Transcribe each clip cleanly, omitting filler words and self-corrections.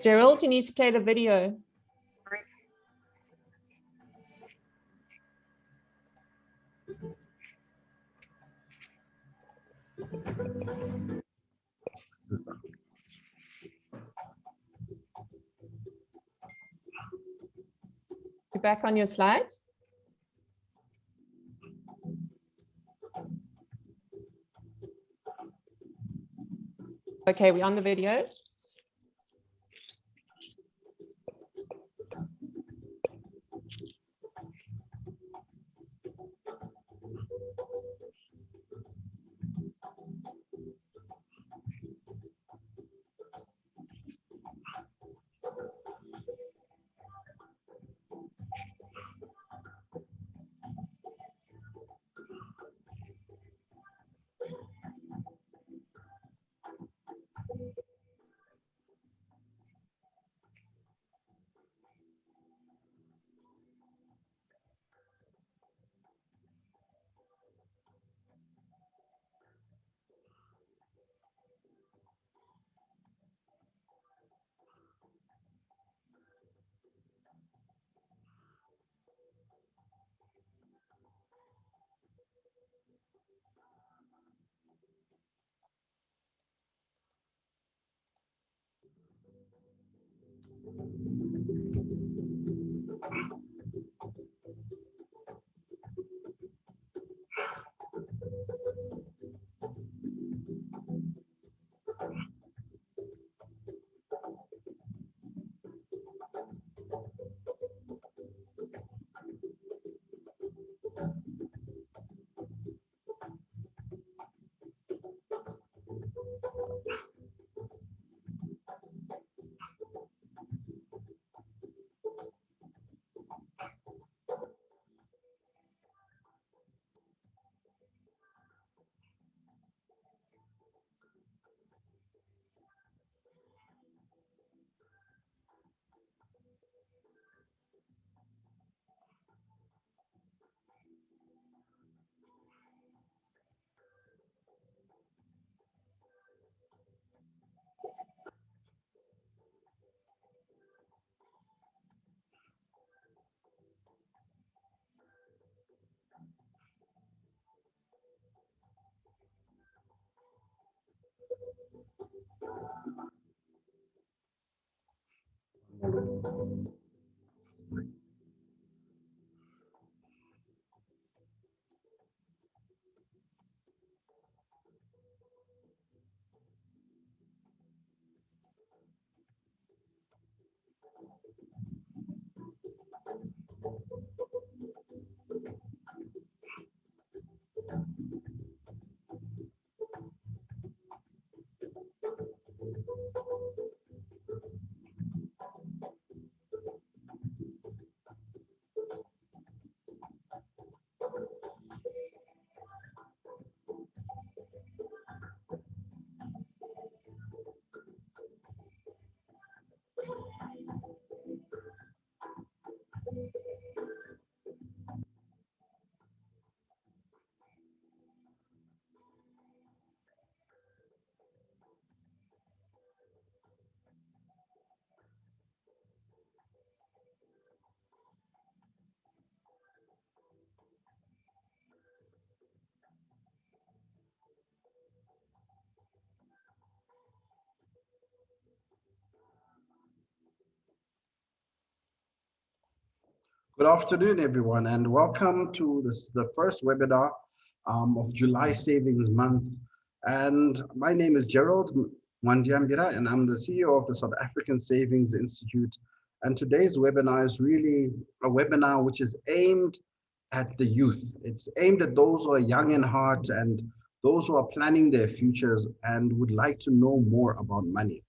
Gerald, you need to play the video. You're back on your slides. Okay, we're on the video. Good afternoon, everyone, and welcome to the first webinar of July Savings Month. And my name is Gerald Mwandiambira, and I'm the CEO of the South African Savings Institute. And today's webinar is really a webinar which is aimed at the youth. It's aimed at those who are young in heart and those who are planning their futures and would like to know more about money.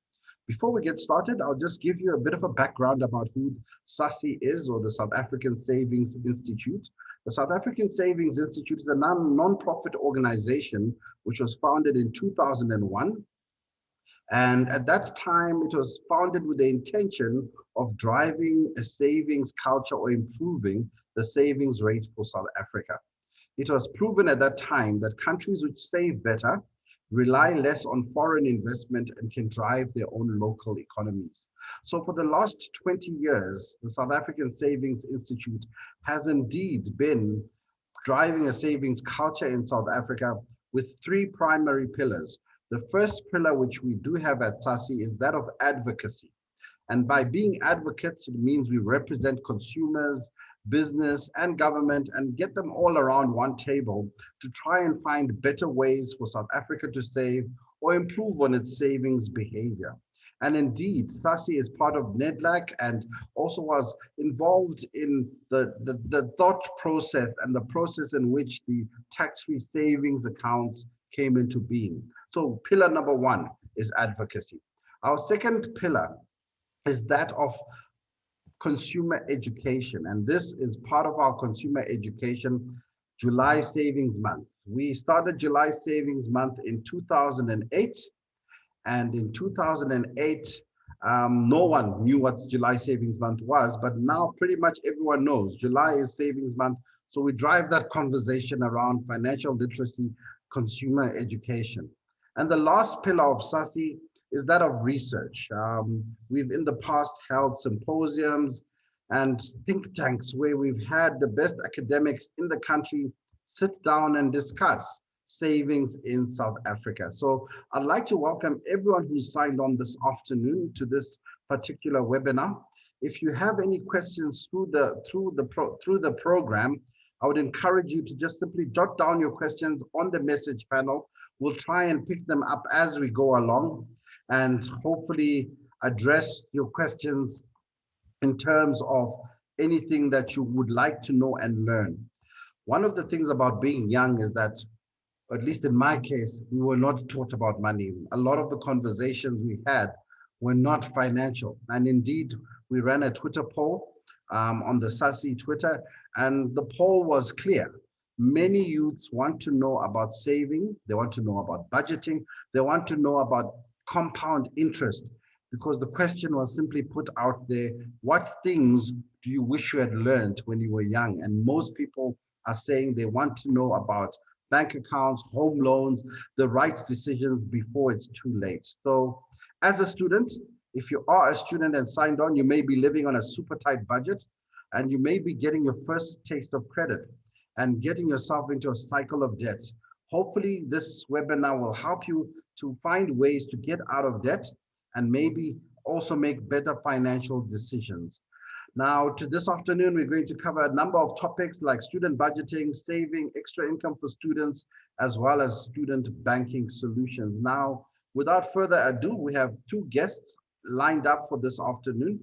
Before we get started, I'll just give you a bit of a background about who SASI is, or the South African Savings Institute. The South African Savings Institute is a non-profit organization which was founded in 2001. And at that time, it was founded with the intention of driving a savings culture or improving the savings rate for South Africa. It was proven at that time that countries which save better rely less on foreign investment and can drive their own local economies. So for the last 20 years, the South African Savings Institute has indeed been driving a savings culture in South Africa with three primary pillars. The first pillar, which we do have at SASI, is that of advocacy. And by being advocates, it means we represent consumers, business, and government and get them all around one table to try and find better ways for South Africa to save or improve on its savings behavior. And indeed, SASI is part of NEDLAC and also was involved in the thought process and the process in which the tax-free savings accounts came into being. So pillar number one is advocacy. Our second pillar is that of consumer education. And this is part of our consumer education July Savings Month. We started July Savings Month in 2008. And in 2008, no one knew what July Savings Month was, but now pretty much everyone knows July is Savings Month. So we drive that conversation around financial literacy, consumer education. And the last pillar of SASI is that of research. We've in the past held symposiums and think tanks where we've had the best academics in the country sit down and discuss savings in South Africa. So I'd like to welcome everyone who signed on this afternoon to this particular webinar. If you have any questions through the program, I would encourage you to just simply jot down your questions on the message panel. We'll try and pick them up as we go along and hopefully address your questions in terms of anything that you would like to know and learn. One of the things about being young is that, at least in my case, we were not taught about money. A lot of the conversations we had were not financial. And indeed, we ran a Twitter poll on the SASI Twitter, and the poll was clear. Many youths want to know about saving, they want to know about budgeting, they want to know about compound interest, because the question was simply put out there, what things do you wish you had learned when you were young? And most people are saying they want to know about bank accounts, home loans, the right decisions before it's too late. So as a student, if you are a student and signed on, you may be living on a super tight budget and you may be getting your first taste of credit and getting yourself into a cycle of debt. Hopefully this webinar will help you to find ways to get out of debt and maybe also make better financial decisions. Now, to this afternoon, we're going to cover a number of topics like student budgeting, saving, extra income for students, as well as student banking solutions. Now, without further ado, we have two guests lined up for this afternoon.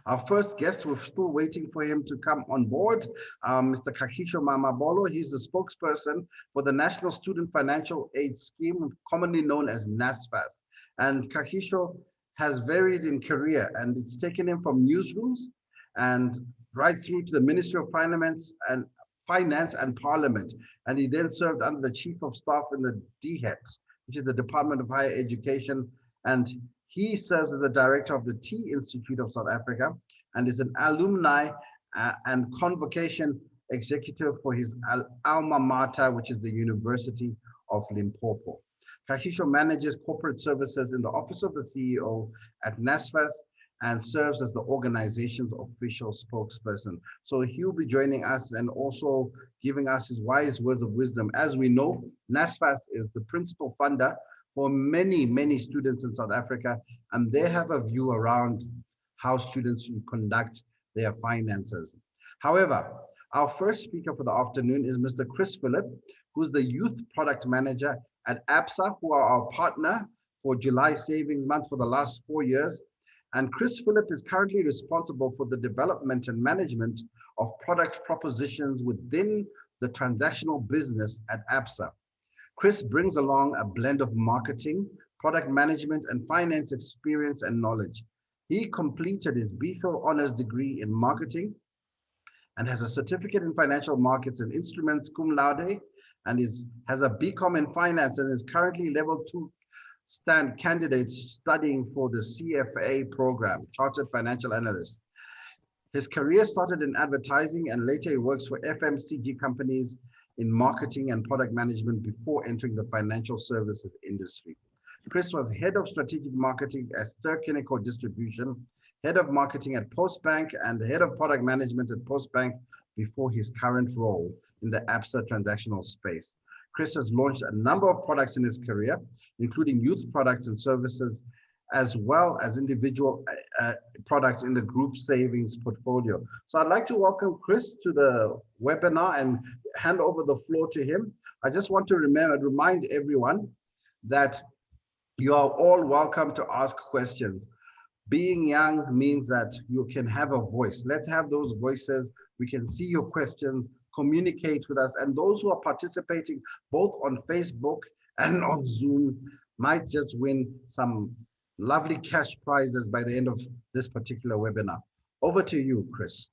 Our first guest, we're still waiting for him to come on board, Mr. Kagisho Mamabolo. He's the spokesperson for the National Student Financial Aid Scheme, commonly known as NSFAS. And Kagisho has varied in career, and it's taken him from newsrooms and right through to the Ministry of Finance and Parliament. And he then served under the Chief of Staff in the DHET, which is the Department of Higher Education. And he serves as the director of the Tea Institute of South Africa and is an alumni and convocation executive for his alma mater, which is the University of Limpopo. Kagisho manages corporate services in the Office of the CEO at NSFAS and serves as the organization's official spokesperson. So he'll be joining us and also giving us his wise words of wisdom. As we know, NSFAS is the principal funder for many, many students in South Africa, and they have a view around how students should conduct their finances. However, our first speaker for the afternoon is Mr. Phillip, who's the Youth Product Manager at Absa, who are our partner for July Savings Month for the last 4 years. And Phillip is currently responsible for the development and management of product propositions within the transactional business at Absa. Chris brings along a blend of marketing, product management, and finance experience and knowledge. He completed his BPhil honors degree in marketing and has a certificate in financial markets and instruments cum laude, and has a BCom in finance and is currently level 2 candidates studying for the CFA program, Chartered Financial Analyst. His career started in advertising and later he works for FMCG companies in marketing and product management before entering the financial services industry. Chris was head of strategic marketing at Ster-Kinekor Distribution, head of marketing at Postbank, and head of product management at Postbank before his current role in the Absa transactional space. Chris has launched a number of products in his career, including youth products and services, as well as individual products in the group savings portfolio. So I'd like to welcome Chris to the webinar and hand over the floor to him. I just want to remind everyone that you are all welcome to ask questions. Being young means that you can have a voice. Let's have those voices. We can see your questions, communicate with us, and those who are participating both on Facebook and on Zoom might just win some lovely cash prizes by the end of this particular webinar. Over to you, Chris.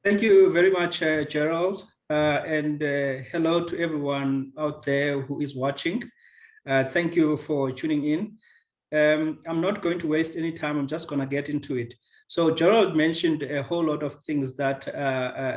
Thank you very much, Gerald, and hello to everyone out there who is watching. Thank you for tuning in. I'm not going to waste any time. I'm just going to get into it. So Gerald mentioned a whole lot of things that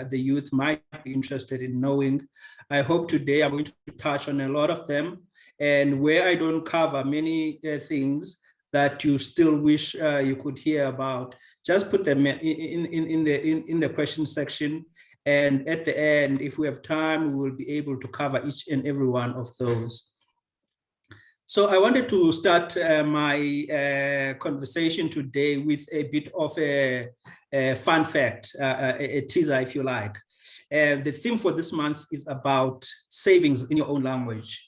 the youth might be interested in knowing. I hope today I'm going to touch on a lot of them, and where I don't cover many things that you still wish you could hear about, just put them in the question section. And at the end, if we have time, we will be able to cover each and every one of those. So I wanted to start my conversation today with a bit of a fun fact, a teaser, if you like. The theme for this month is about savings in your own language.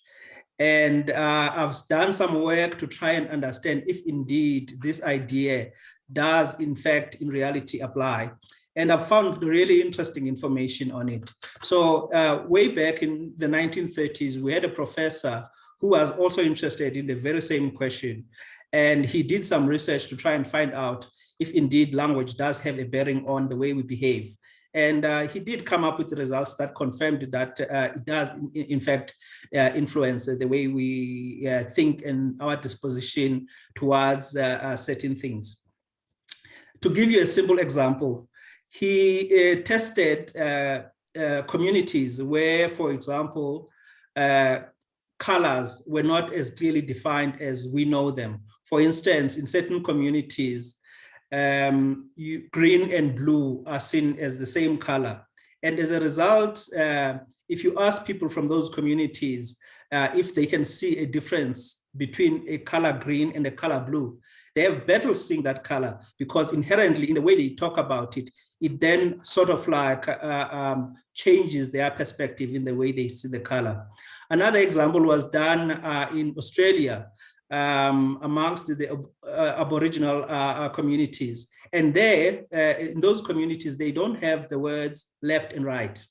And I've done some work to try and understand if indeed this idea does in fact in reality apply. And I've found really interesting information on it. So way back in the 1930s, we had a professor who was also interested in the very same question. And he did some research to try and find out if indeed language does have a bearing on the way we behave. And he did come up with the results that confirmed that it does, in fact, influence the way we think and our disposition towards certain things. To give you a simple example, he tested communities where, for example, colors were not as clearly defined as we know them. For instance, in certain communities, green and blue are seen as the same color. And as a result, if you ask people from those communities if they can see a difference between a color green and a color blue, they have better seeing that color, because inherently in the way they talk about it, it then sort of like changes their perspective in the way they see the color. Another example was done in Australia amongst the Aboriginal communities. And there, in those communities, they don't have the words left and right.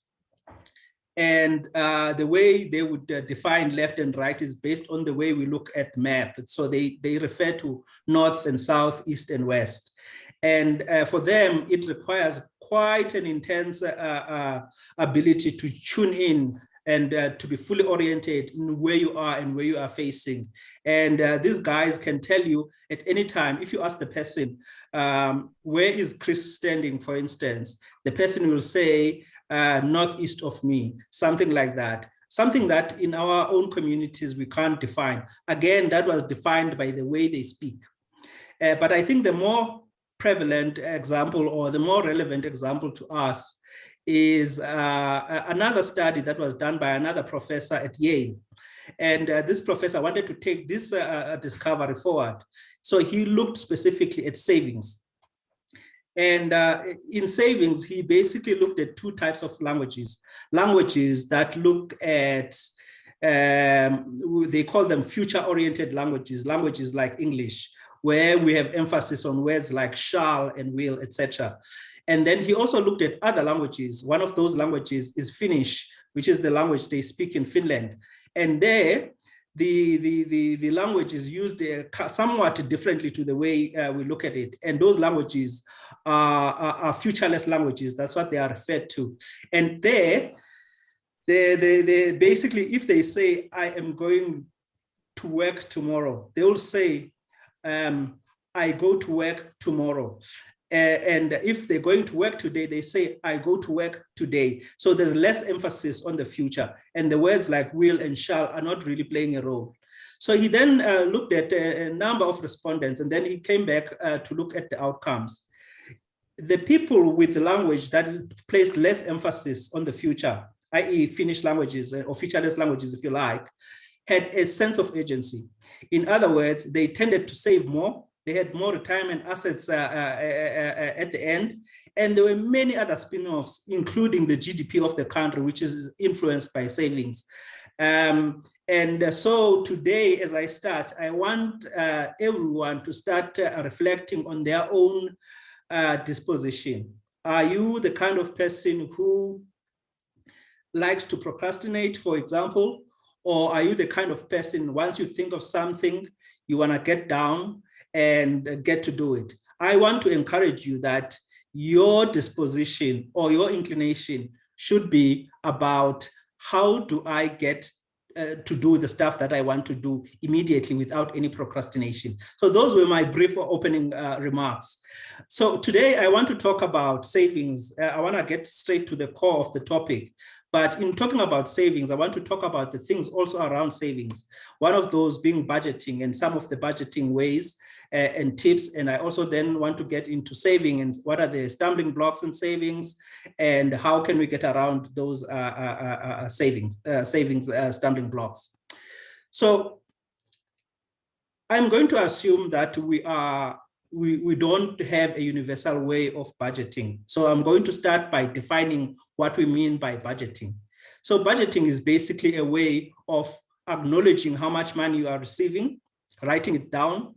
And the way they would define left and right is based on the way we look at map. So they refer to north and south, east and west. And for them, it requires quite an intense ability to tune in and to be fully oriented in where you are and where you are facing. And these guys can tell you at any time, if you ask the person, where is Chris standing, for instance, the person will say, northeast of me, something like that. Something that in our own communities we can't define. Again, that was defined by the way they speak. But I think the more prevalent example, or the more relevant example to us, is another study that was done by another professor at Yale. And this professor wanted to take this discovery forward. So he looked specifically at savings. And in savings, he basically looked at two types of languages. Languages that look at, they call them future-oriented languages, languages like English, where we have emphasis on words like shall and will, etc. And then he also looked at other languages. One of those languages is Finnish, which is the language they speak in Finland. And there, the language is used somewhat differently to the way we look at it. And those languages are futureless languages. That's what they are referred to. And there, they basically, if they say, I am going to work tomorrow, they will say, I go to work tomorrow. And if they're going to work today, they say, I go to work today. So there's less emphasis on the future. And the words like will and shall are not really playing a role. So he then looked at a number of respondents, and then he came back to look at the outcomes. The people with the language that placed less emphasis on the future, i.e. Finnish languages or featureless languages, if you like, had a sense of agency. In other words, they tended to save more. They had more retirement assets at the end. And there were many other spin-offs, including the GDP of the country, which is influenced by savings. So today, as I start, I want everyone to start reflecting on their own disposition. Are you the kind of person who likes to procrastinate, for example? Or are you the kind of person, once you think of something, you want to get down and get to do it? I want to encourage you that your disposition or your inclination should be about how do I get to do the stuff that I want to do immediately without any procrastination. So those were my brief opening remarks. So today I want to talk about savings. I want to get straight to the core of the topic. But in talking about savings, I want to talk about the things also around savings. One of those being budgeting and some of the budgeting ways and tips. And I also then want to get into saving and what are the stumbling blocks in savings and how can we get around those savings stumbling blocks. So I'm going to assume that we don't have a universal way of budgeting. So I'm going to start by defining what we mean by budgeting. So budgeting is basically a way of acknowledging how much money you are receiving, writing it down.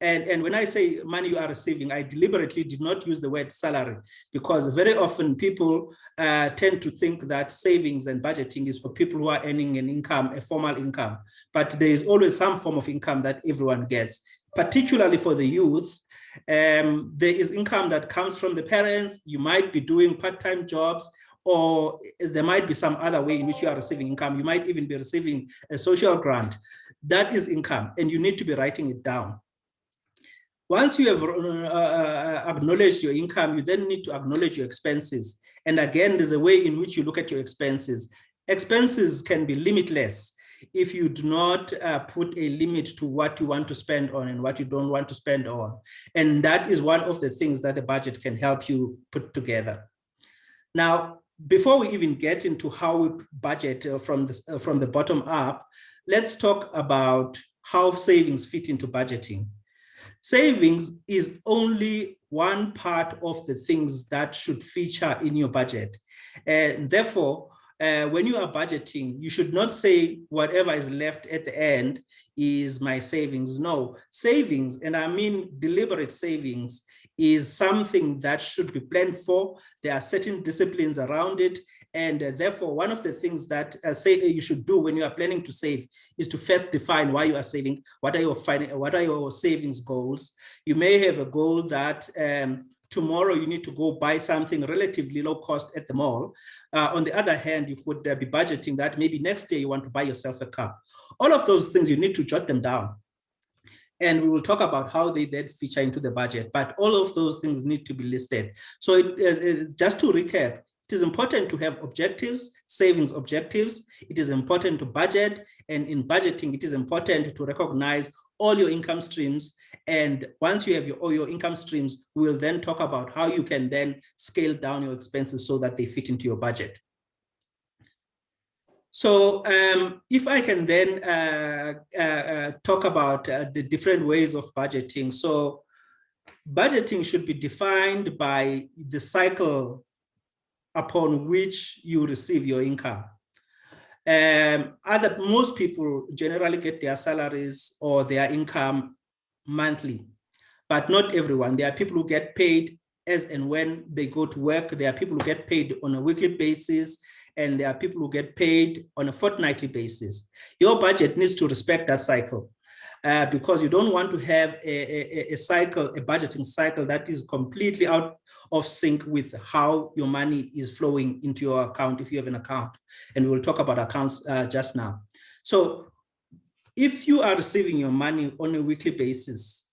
And when I say money you are receiving, I deliberately did not use the word salary because very often people tend to think that savings and budgeting is for people who are earning an income, a formal income. But there is always some form of income that everyone gets, particularly for the youth. There is income that comes from the parents. You might be doing part-time jobs, or there might be some other way in which you are receiving income. You might even be receiving a social grant. That is income, and you need to be writing it down. Once you have acknowledged your income, you then need to acknowledge your expenses. And again, there's a way in which you look at your expenses. Expenses can be limitless if you do not put a limit to what you want to spend on and what you don't want to spend on. And that is one of the things that a budget can help you put together. Now, before we even get into how we budget from the bottom up, let's talk about how savings fit into budgeting. Savings is only one part of the things that should feature in your budget. And therefore, when you are budgeting, you should not say whatever is left at the end is my savings. No, savings, and I mean deliberate savings, is something that should be planned for. There are certain disciplines around it. And therefore, one of the things that you should do when you are planning to save is to first define why you are saving. What are your savings goals? You may have a goal that tomorrow you need to go buy something relatively low cost at the mall. On the other hand, you could be budgeting that maybe next year you want to buy yourself a car. All of those things, you need to jot them down. And we will talk about how they then feature into the budget. But all of those things need to be listed. So just to recap, it is important to have objectives, savings objectives. It is important to budget. And in budgeting, it is important to recognize all your income streams. And once you have all your income streams, we will then talk about how you can then scale down your expenses so that they fit into your budget. So if I can then talk about the different ways of budgeting. So budgeting should be defined by the cycle upon which you receive your income. Most people generally get their salaries or their income monthly, but not everyone. There are people who get paid as and when they go to work. There are people who get paid on a weekly basis, and there are people who get paid on a fortnightly basis. Your budget needs to respect that cycle because you don't want to have a budgeting cycle that is completely out of sync with how your money is flowing into your account if you have an account. And we'll talk about accounts just now. So if you are receiving your money on a weekly basis,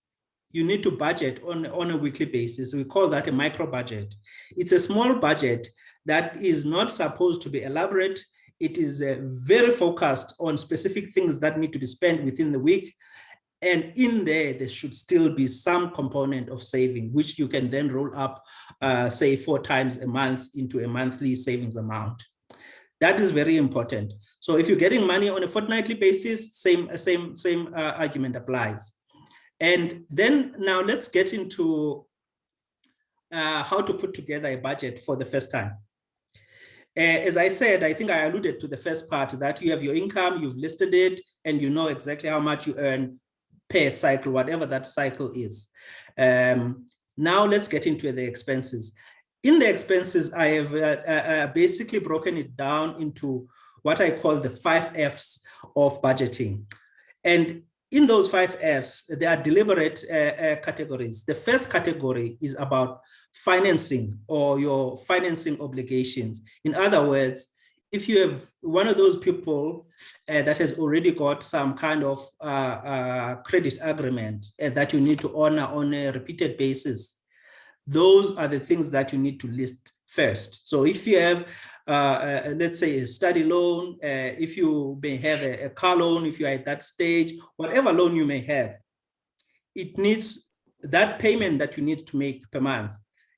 you need to budget on a weekly basis. We call that a micro budget. It's a small budget that is not supposed to be elaborate. It is very focused on specific things that need to be spent within the week. And in there should still be some component of saving, which you can then roll up, say 4 times a month into a monthly savings amount. That is very important. So if you're getting money on a fortnightly basis, same argument applies. And then now let's get into how to put together a budget for the first time. As I said, I think I alluded to the first part that you have your income, you've listed it, and you know exactly how much you earn per cycle, whatever that cycle is. Now let's get into the expenses. In the expenses, I have basically broken it down into what I call the 5 Fs of budgeting. And in those 5 Fs, there are deliberate categories. The first category is about financing or your financing obligations. In other words, if you have one of those people that has already got some kind of credit agreement that you need to honor on a repeated basis, those are the things that you need to list first. So if you have, let's say, a study loan, if you may have a car loan, if you're at that stage, whatever loan you may have, it needs, that payment that you need to make per month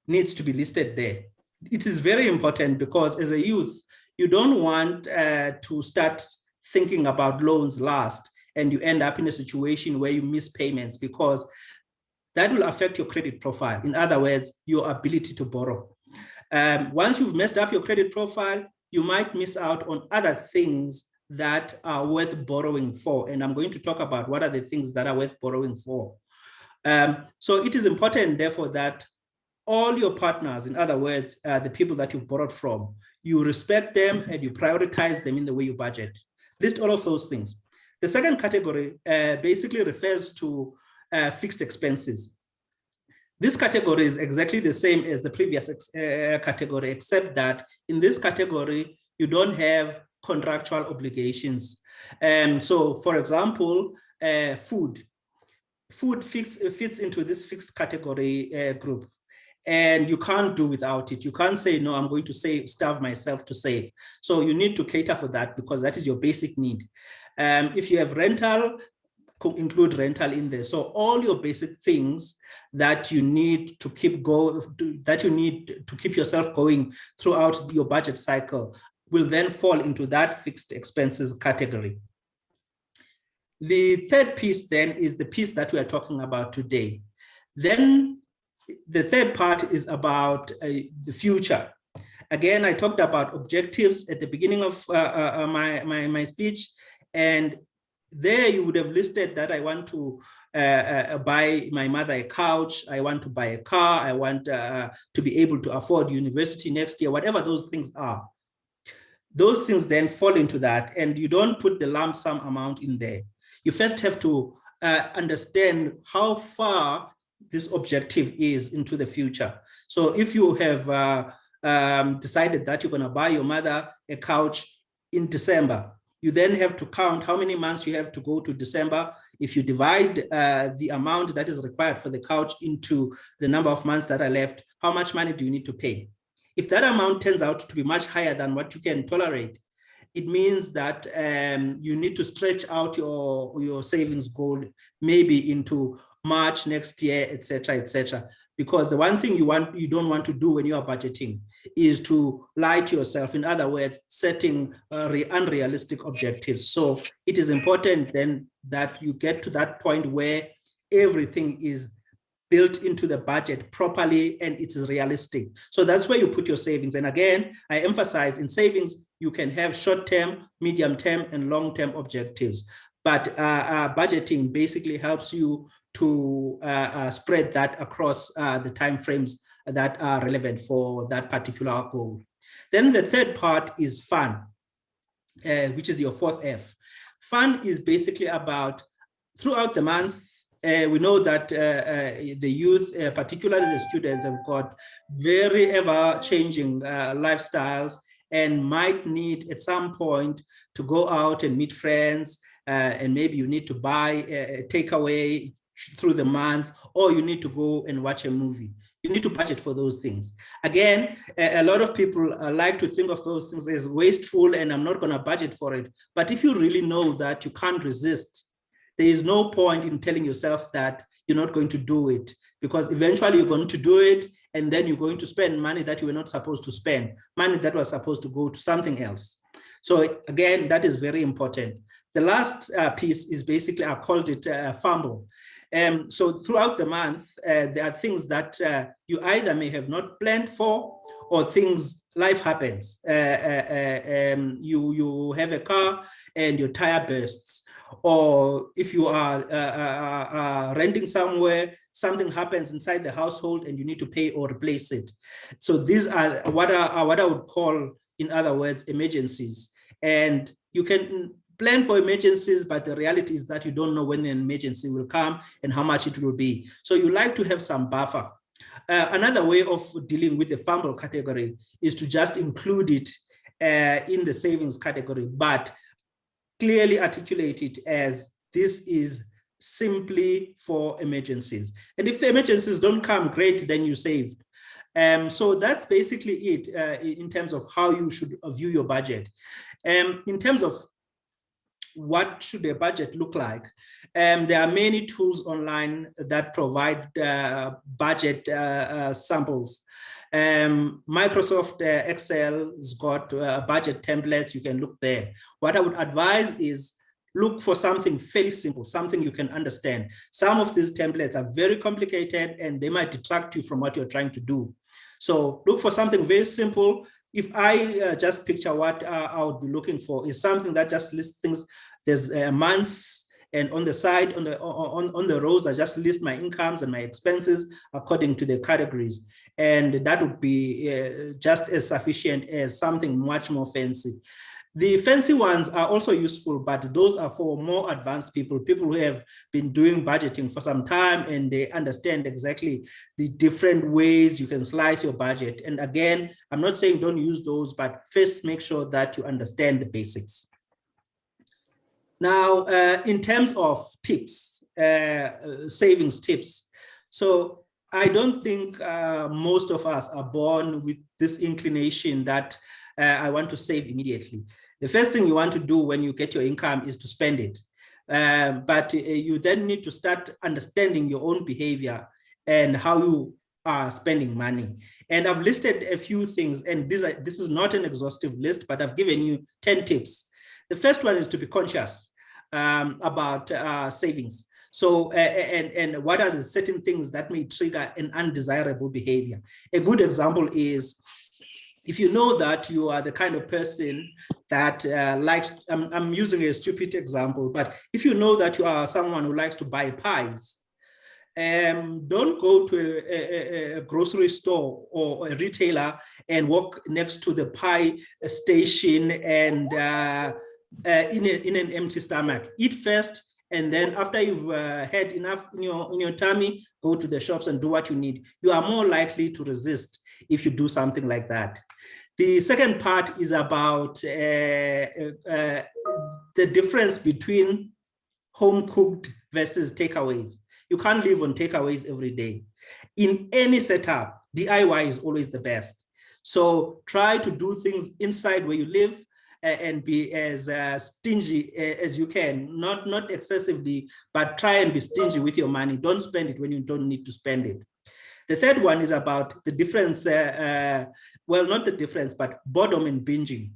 needs to be listed there. It is very important because as a youth, you don't want to start thinking about loans last and you end up in a situation where you miss payments, because that will affect your credit profile. In other words, your ability to borrow. Once you've messed up your credit profile, you might miss out on other things that are worth borrowing for. And I'm going to talk about what are the things that are worth borrowing for. So it is important, therefore, that all your partners, in other words, the people that you've borrowed from, you respect them and you prioritize them in the way you budget. List all of those things. The second category basically refers to fixed expenses. This category is exactly the same as the previous category, except that in this category, you don't have contractual obligations. So for example, food fits into this fixed category group. And you can't do without it. You can't say, no, I'm going to starve myself to save. So you need to cater for that because that is your basic need. If you have rental, include rental in there. So all your basic things that you need to keep yourself going throughout your budget cycle will then fall into that fixed expenses category. The third piece then is the piece that we are talking about today. Then the third part is about the future. Again, I talked about objectives at the beginning of my speech, and there you would have listed that I want to buy my mother a couch, I want to buy a car, I want to be able to afford university next year, whatever those things are. Those things then fall into that, and you don't put the lump sum amount in there. You first have to understand how far this objective is into the future. So if you have decided that you're going to buy your mother a couch in December, you then have to count how many months you have to go to December. If you divide the amount that is required for the couch into the number of months that are left, how much money do you need to pay? If that amount turns out to be much higher than what you can tolerate, it means that you need to stretch out your savings goal maybe into March next year, etc., etc. Because the one thing you don't want to do when you are budgeting is to lie to yourself. In other words, setting unrealistic objectives. So it is important then that you get to that point where everything is built into the budget properly and it's realistic. So that's where you put your savings. And again, I emphasize in savings, you can have short-term, medium-term, and long-term objectives. But budgeting basically helps you to spread that across the timeframes that are relevant for that particular goal. Then the third part is fun, which is your fourth F. Fun is basically about throughout the month. We know that the youth, particularly the students, have got very ever-changing lifestyles and might need at some point to go out and meet friends, and maybe you need to buy a takeaway through the month, or you need to go and watch a movie. You need to budget for those things. Again, a lot of people like to think of those things as wasteful and I'm not going to budget for it. But if you really know that you can't resist, there is no point in telling yourself that you're not going to do it, because eventually you're going to do it, and then you're going to spend money that you were not supposed to spend, money that was supposed to go to something else. So again, that is very important. The last piece is basically, I called it fumble. So throughout the month, there are things that you either may have not planned for, or things, life happens. You have a car and your tire bursts, or if you are renting somewhere, something happens inside the household and you need to pay or replace it. So these are what I would call, in other words, emergencies. And you can plan for emergencies, but the reality is that you don't know when an emergency will come and how much it will be. So you like to have some buffer. Another way of dealing with the fumble category is to just include it in the savings category, but clearly articulate it as this is simply for emergencies. And if the emergencies don't come, great, then you saved. So that's basically it in terms of how you should view your budget. In terms of what should a budget look like, there are many tools online that provide budget samples. Microsoft Excel has got budget templates. You can look there. What I would advise is look for something fairly simple, something you can understand. Some of these templates are very complicated and they might detract you from what you're trying to do. So look for something very simple. If I just picture what I would be looking for is something that just lists things. There's months, and on the side, on the rows, I just list my incomes and my expenses according to the categories. And that would be just as sufficient as something much more fancy. The fancy ones are also useful, but those are for more advanced people, people who have been doing budgeting for some time and they understand exactly the different ways you can slice your budget. And again, I'm not saying don't use those, but first make sure that you understand the basics. Now, in terms of tips, savings tips. So I don't think most of us are born with this inclination that I want to save immediately. The first thing you want to do when you get your income is to spend it. But you then need to start understanding your own behavior and how you are spending money. And I've listed a few things, and this is not an exhaustive list, but I've given you 10 tips. The first one is to be conscious about savings. So, and what are the certain things that may trigger an undesirable behavior? A good example is, if you know that you are the kind of person that likes, I'm using a stupid example, but if you know that you are someone who likes to buy pies, don't go to a grocery store or a retailer and walk next to the pie station and in an empty stomach. Eat first, and then after you've had enough in your tummy, go to the shops and do what you need. You are more likely to resist if you do something like that. The second part is about the difference between home cooked versus takeaways. You can't live on takeaways every day. In any setup, DIY is always the best. So try to do things inside where you live and be as stingy as you can, not excessively, but try and be stingy with your money. Don't spend it when you don't need to spend it. The third one is about the difference, well, not the difference, but boredom and binging.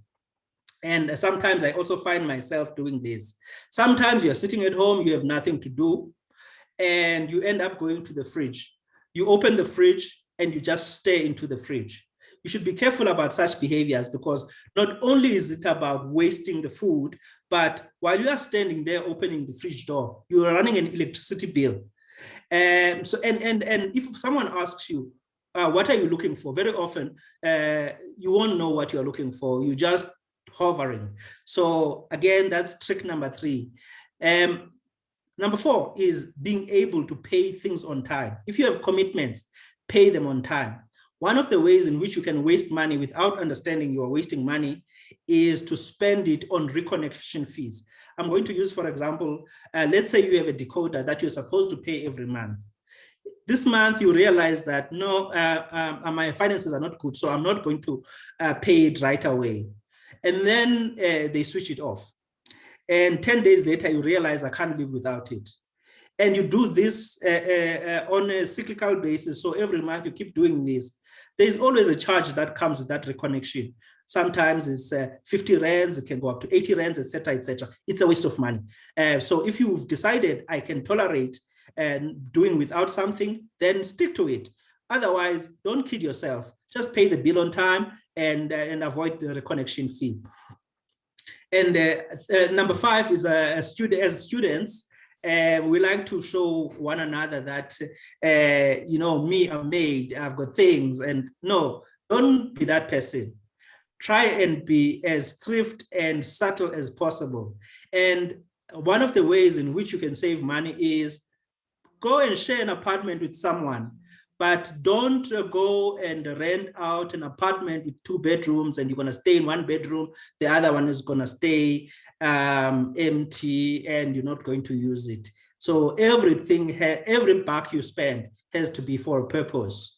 And sometimes I also find myself doing this. Sometimes you're sitting at home, you have nothing to do, and you end up going to the fridge. You open the fridge and you just stare into the fridge. You should be careful about such behaviors, because not only is it about wasting the food, but while you are standing there opening the fridge door, you are running an electricity bill. And if someone asks you, what are you looking for? Very often, you won't know what you're looking for. You're just hovering. So again, that's trick number 3. Number 4 is being able to pay things on time. If you have commitments, pay them on time. One of the ways in which you can waste money without understanding you are wasting money is to spend it on reconnection fees. I'm going to use, for example, let's say you have a decoder that you're supposed to pay every month. This month you realize that no, my finances are not good, so I'm not going to pay it right away. And then they switch it off. And 10 days later, you realize I can't live without it. And you do this on a cyclical basis. So every month you keep doing this. There's always a charge that comes with that reconnection. Sometimes it's 50 rands, it can go up to 80 rands, etc., etc. It's a waste of money. So if you've decided I can tolerate doing without something, then stick to it. Otherwise, don't kid yourself. Just pay the bill on time and avoid the reconnection fee. And number 5 is as students, we like to show one another that, you know, me, I'm made, I've got things. And no, don't be that person. Try and be as thrift and subtle as possible. And one of the ways in which you can save money is go and share an apartment with someone, but don't go and rent out an apartment with 2 bedrooms and you're going to stay in 1 bedroom. The other one is going to stay empty and you're not going to use it. So everything, every buck you spend has to be for a purpose.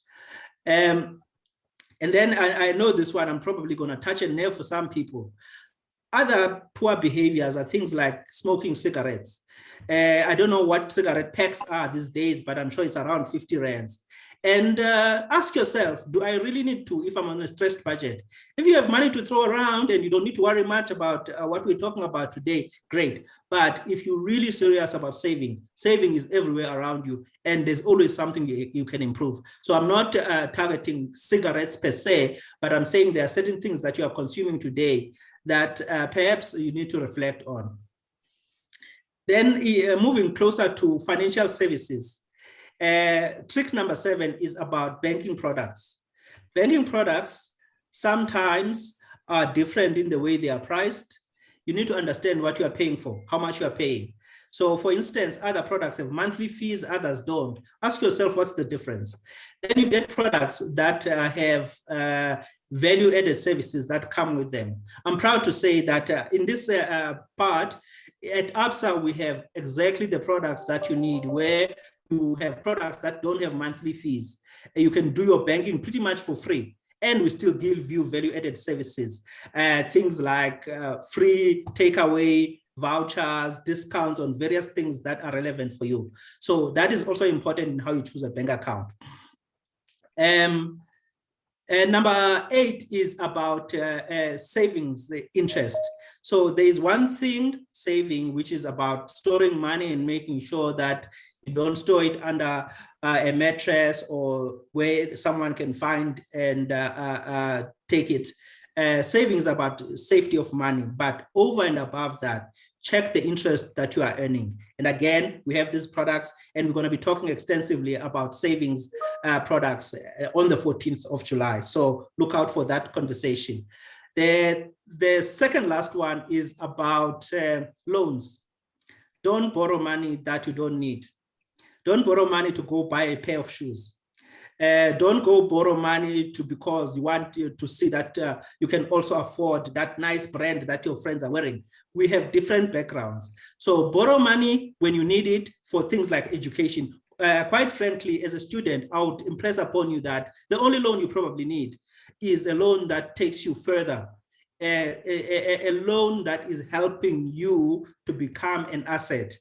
And then I know this one, I'm probably going to touch a nerve for some people. Other poor behaviors are things like smoking cigarettes. I don't know what cigarette packs are these days, but I'm sure it's around 50 rands. And ask yourself, do I really need to, if I'm on a stressed budget? If you have money to throw around and you don't need to worry much about what we're talking about today, great. But if you're really serious about saving, saving is everywhere around you, and there's always something you can improve. So I'm not targeting cigarettes per se, but I'm saying there are certain things that you are consuming today that perhaps you need to reflect on. Then moving closer to financial services. Trick number 7 is about banking products. Banking products sometimes are different in the way they are priced. You need to understand what you are paying for, how much you are paying. So for instance, other products have monthly fees, others don't. Ask yourself, what's the difference? Then you get products that have value-added services that come with them. I'm proud to say that in this part, at Absa, we have exactly the products that you need, where you have products that don't have monthly fees. You can do your banking pretty much for free, and we still give you value-added services. Things like free takeaway, vouchers, discounts on various things that are relevant for you. So that is also important in how you choose a bank account. And number 8 is about savings, the interest. So there is one thing, saving, which is about storing money and making sure that you don't store it under a mattress or where someone can find and take it. Saving is about safety of money, but over and above that, check the interest that you are earning. And again, we have these products, and we're going to be talking extensively about savings products on the 14th of July. So look out for that conversation. The second last one is about loans. Don't borrow money that you don't need. Don't borrow money to go buy a pair of shoes. Don't go borrow money because you want to see that you can also afford that nice brand that your friends are wearing. We have different backgrounds. So borrow money when you need it for things like education. Quite frankly, as a student, I would impress upon you that the only loan you probably need is a loan that takes you further. A loan that is helping you to become an asset.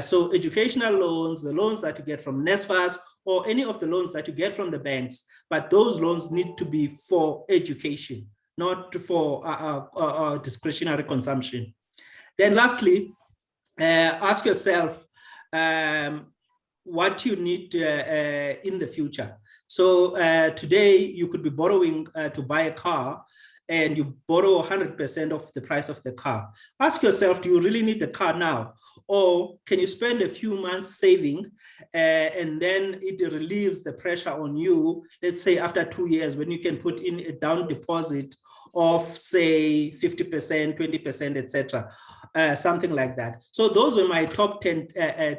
So educational loans, the loans that you get from NSFAS, or any of the loans that you get from the banks, but those loans need to be for education, not for discretionary consumption. Then lastly, ask yourself what you need in the future. So today you could be borrowing to buy a car, and you borrow 100% of the price of the car. Ask yourself, do you really need the car now? Or can you spend a few months saving and then it relieves the pressure on you, let's say after 2 years, when you can put in a down deposit of say 50%, 20%, etc., something like that. So those are my top 10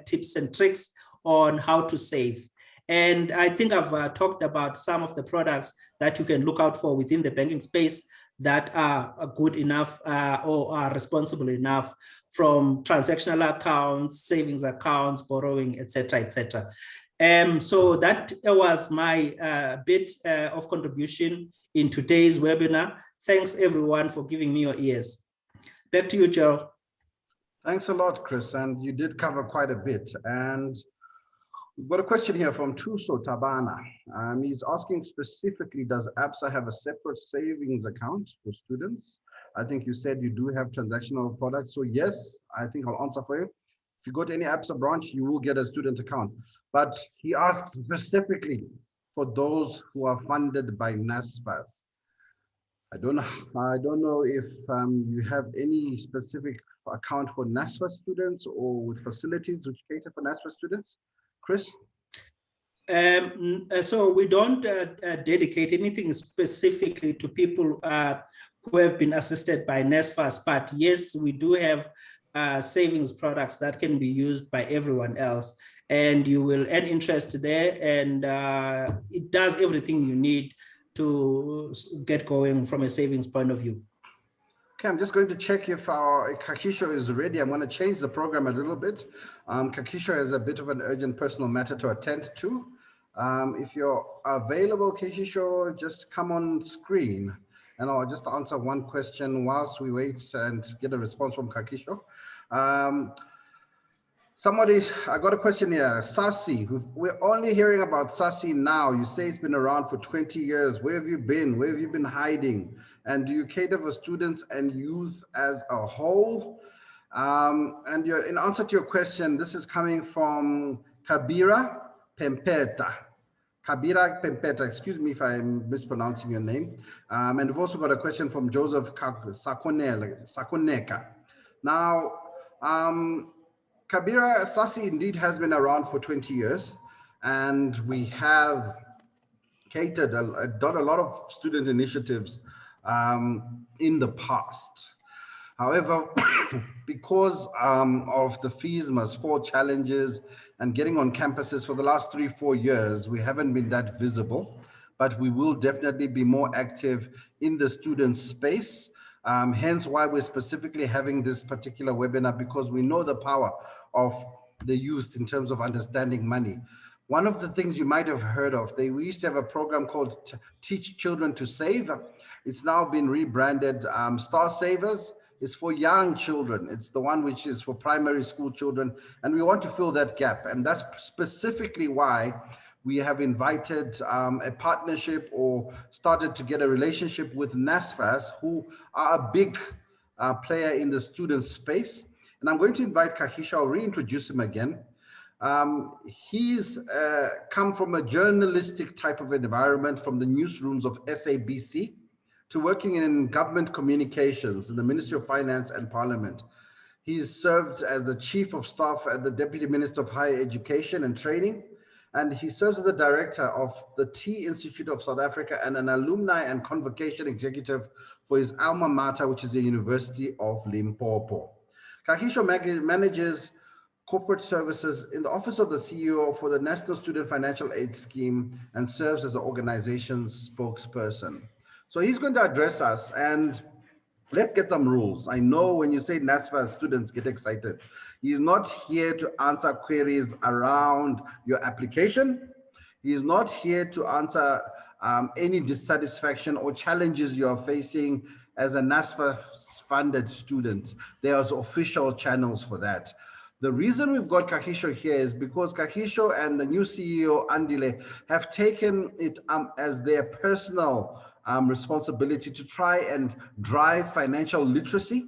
tips and tricks on how to save. And I think I've talked about some of the products that you can look out for within the banking space. that are good enough or are responsible enough, from transactional accounts, savings accounts, borrowing, etc., etc. So that was my bit of contribution in today's webinar. Thanks everyone for giving me your ears. Back to you, Gerald. Thanks a lot, Chris. And you did cover quite a bit. And we've got a question here from Tuso Tabana. He's asking specifically, does Absa have a separate savings account for students? I think you said you do have transactional products. So yes, I think I'll answer for you. If you go to any Absa branch, you will get a student account. But he asked specifically for those who are funded by NSFAS. I don't know if you have any specific account for NSFAS students or with facilities which cater for NSFAS students. Chris? So we don't dedicate anything specifically to people who have been assisted by NSFAS, but yes, we do have savings products that can be used by everyone else, and you will earn interest there, and it does everything you need to get going from a savings point of view. Okay, I'm just going to check if our Kagisho is ready. I'm going to change the program a little bit. Kagisho has a bit of an urgent personal matter to attend to. If you're available, Kagisho, just come on screen and I'll just answer one question whilst we wait and get a response from Kagisho. I got a question here. SASI, we're only hearing about SASI now. You say it's been around for 20 years. Where have you been? Where have you been hiding? And do you cater for students and youth as a whole? And in answer to your question, this is coming from Kabira Pempeta. Kabira Pempeta, excuse me if I'm mispronouncing your name. And we've also got a question from Joseph Sakoneka. Now, Kabira, SASI indeed has been around for 20 years, and we have catered, done a lot of student initiatives in the past. However, because of the fees must fall challenges and getting on campuses for the last 3-4 years, we haven't been that visible, but we will definitely be more active in the student space. Hence why we're specifically having this particular webinar, because we know the power of the youth in terms of understanding money. One of the things you might have heard of, we used to have a program called Teach Children to Save. It's now been rebranded Star Savers. It's for young children. It's the one which is for primary school children. And we want to fill that gap. And that's specifically why we have invited a partnership or started to get a relationship with NSFAS, who are a big player in the student space. And I'm going to invite Kagisho. I'll reintroduce him again. He's come from a journalistic type of environment, from the newsrooms of SABC to working in government communications in the Ministry of Finance and Parliament. He's served as the Chief of Staff at the Deputy Minister of Higher Education and Training, and he serves as the Director of the Tea Institute of South Africa and an Alumni and Convocation Executive for his alma mater, which is the University of Limpopo. Kagisho manages corporate services in the Office of the CEO for the National Student Financial Aid Scheme and serves as the organization's spokesperson. So he's going to address us, and let's get some rules. I know when you say NSFAS, students get excited. He's not here to answer queries around your application. He's not here to answer any dissatisfaction or challenges you're facing as a NSFAS funded student. There's official channels for that. The reason we've got Kagisho here is because Kagisho and the new CEO, Andile, have taken it as their personal responsibility to try and drive financial literacy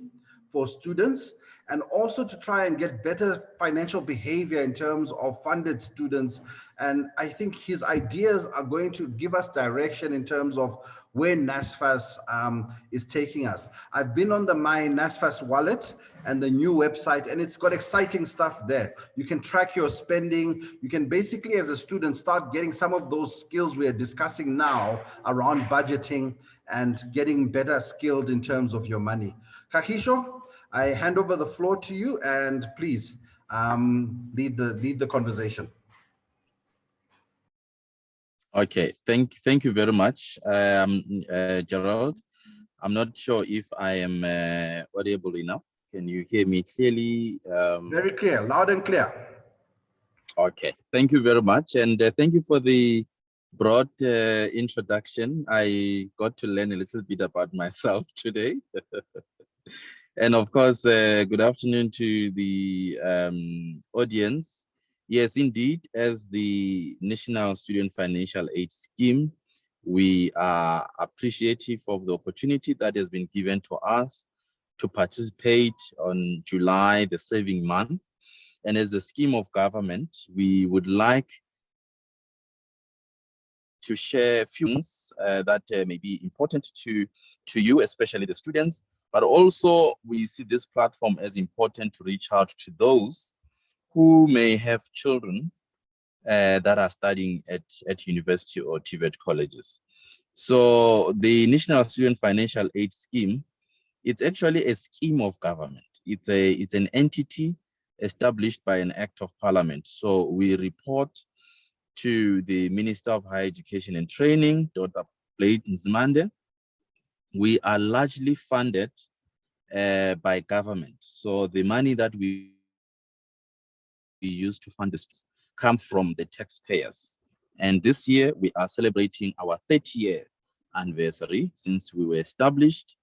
for students, and also to try and get better financial behavior in terms of funded students. And I think his ideas are going to give us direction in terms of where NSFAS is taking us. I've been on the My NSFAS wallet and the new website, and it's got exciting stuff there. You can track your spending. You can basically, as a student, start getting some of those skills we are discussing now around budgeting and getting better skilled in terms of your money. Kagisho, I hand over the floor to you, and please lead the conversation. Okay, thank you very much, Gerald. I'm not sure if I am audible enough. Can you hear me clearly? Very clear, loud and clear. Okay, thank you very much. And thank you for the broad introduction. I got to learn a little bit about myself today. And of course, good afternoon to the audience. Yes, indeed, as the National Student Financial Aid Scheme, we are appreciative of the opportunity that has been given to us to participate on July, the saving month. And as a scheme of government, we would like to share a few things that may be important to you, especially the students, but also we see this platform as important to reach out to those who may have children that are studying at university or TVET colleges. So the National Student Financial Aid Scheme, it's actually a scheme of government. It's an entity established by an act of parliament. So we report to the Minister of Higher Education and Training, Dr. Blade Nzimande. We are largely funded by government. So the money that we use to fund this come from the taxpayers. And this year we are celebrating our 30-year anniversary since we were established.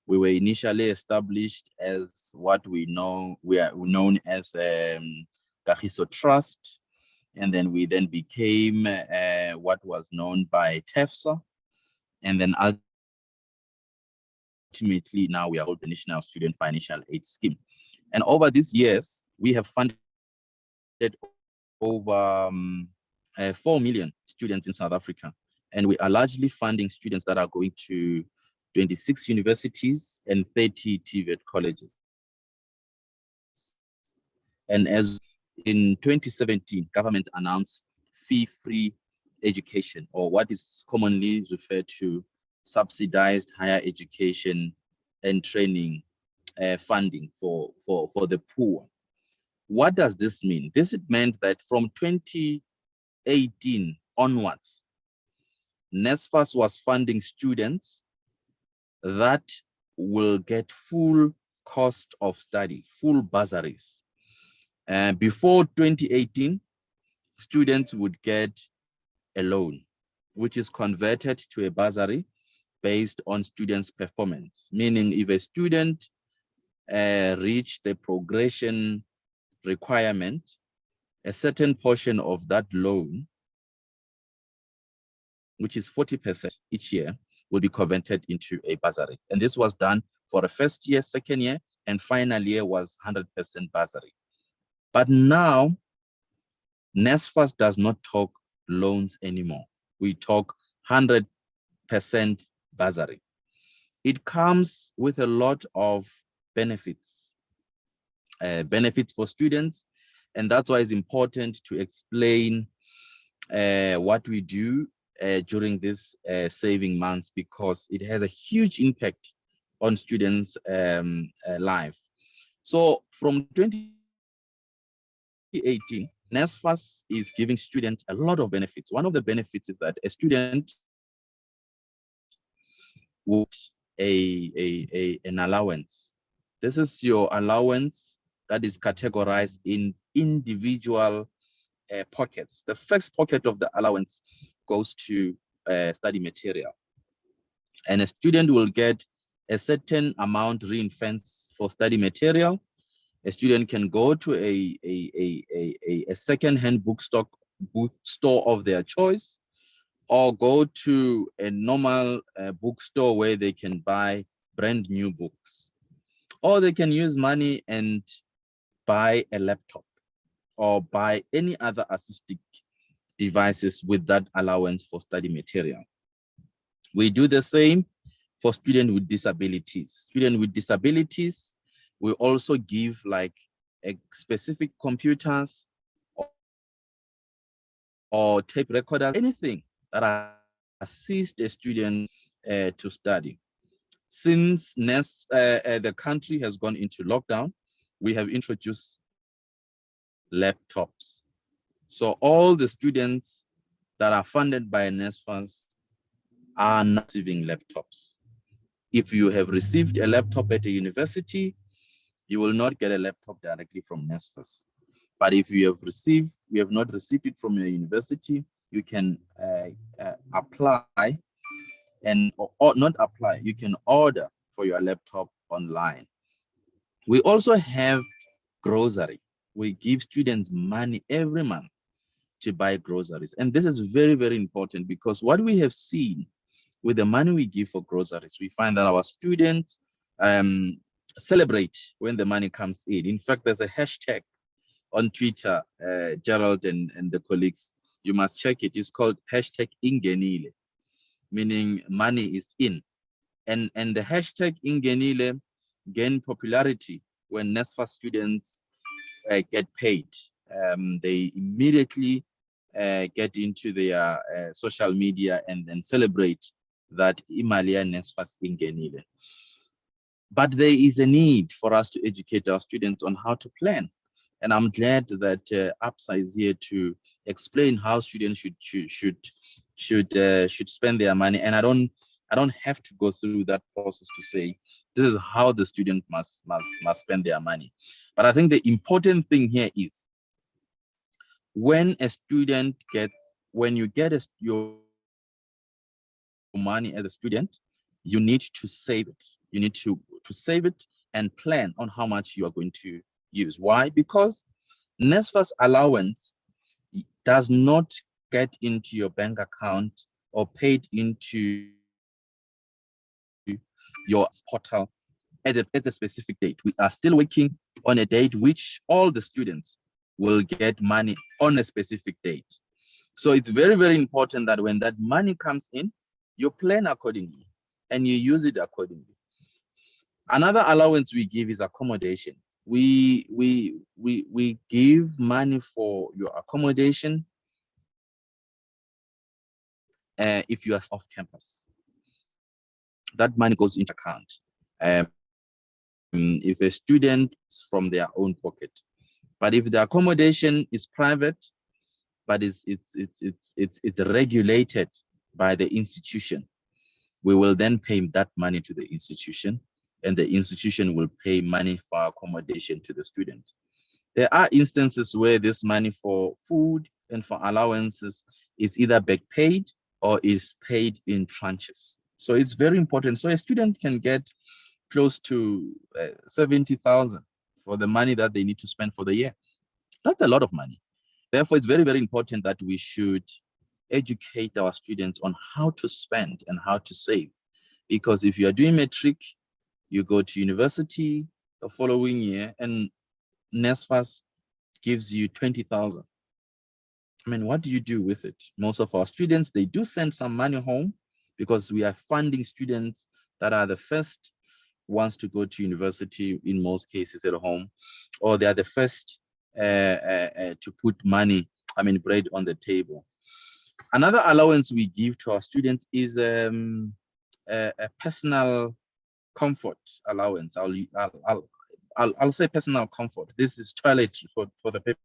We were initially established as what we are known as Kagisho Trust. And then we became what was known by TEFSA. And then ultimately now we are called the National Student Financial Aid Scheme. And over these years, we have funded over 4 million students in South Africa. And we are largely funding students that are going to 26 universities and 30 TVET colleges. And as in 2017, government announced fee-free education, or what is commonly referred to subsidized higher education and training funding for the poor. What does this mean? This meant that from 2018 onwards, NSFAS was funding students that will get full cost of study, full bursaries. Before 2018, students would get a loan, which is converted to a bursary based on students' performance. Meaning if a student reached the progression requirement, a certain portion of that loan, which is 40% each year, will be converted into a bursary. And this was done for the first year, second year, and final year was 100% bursary. But now, NSFAS does not talk loans anymore. We talk 100% bursary. It comes with a lot of benefits, benefits for students, and that's why it's important to explain what we do during this saving months, because it has a huge impact on students' life. So from 2018, NSFAS is giving students a lot of benefits. One of the benefits is that a student would an allowance. This is your allowance that is categorized in individual pockets. The first pocket of the allowance goes to study material, and a student will get a certain amount ring-fenced for study material. A student can go to a second-hand bookstore of their choice, or go to a normal bookstore where they can buy brand new books, or they can use money and buy a laptop or buy any other assistive devices with that allowance for study material. We do the same for students with disabilities. Students with disabilities, we also give like a specific computers or tape recorders, anything that assist a student to study. Since the country has gone into lockdown, we have introduced laptops. So all the students that are funded by NSFAS are not receiving laptops. If you have received a laptop at a university, you will not get a laptop directly from NSFAS. But if you have not received it from your university, you can apply and or not apply, you can order for your laptop online. We also have grocery. We give students money every month to buy groceries. And this is very, very important, because what we have seen with the money we give for groceries, we find that our students celebrate when the money comes in. In fact, there's a hashtag on Twitter, Gerald and the colleagues, you must check it. It's called hashtag Ingenile, meaning money is in. And the hashtag Ingenile gain popularity when NSFAS students get paid. They immediately get into their social media and then celebrate that Imalia NSFAS Ingenile. But there is a need for us to educate our students on how to plan. And I'm glad that Absa is here to explain how students should spend their money. And I don't have to go through that process to say this is how the student must spend their money. But I think the important thing here is when you get your money as a student, you need to save it. You need to save it and plan on how much you are going to use. Why? Because NSFAS allowance does not get into your bank account or paid into your portal at a specific date. We are still working on a date which all the students will get money on a specific date. So it's very, very important that when that money comes in, you plan accordingly and you use it accordingly. Another allowance we give is accommodation. We give money for your accommodation if you are off campus. That money goes into account. If a student is from their own pocket, but if the accommodation is private, but it's regulated by the institution, we will then pay that money to the institution, and the institution will pay money for accommodation to the student. There are instances where this money for food and for allowances is either back paid or is paid in tranches. So it's very important. So a student can get close to 70,000 for the money that they need to spend for the year. That's a lot of money. Therefore, it's very, very important that we should educate our students on how to spend and how to save. Because if you are doing matric, you go to university the following year and NSFAS gives you 20,000. I mean, what do you do with it? Most of our students, they do send some money home because we are funding students that are the first ones to go to university, in most cases at home, or they are the first to put money, bread on the table. Another allowance we give to our students is a personal comfort allowance. I'll say personal comfort. This is toiletry for the people.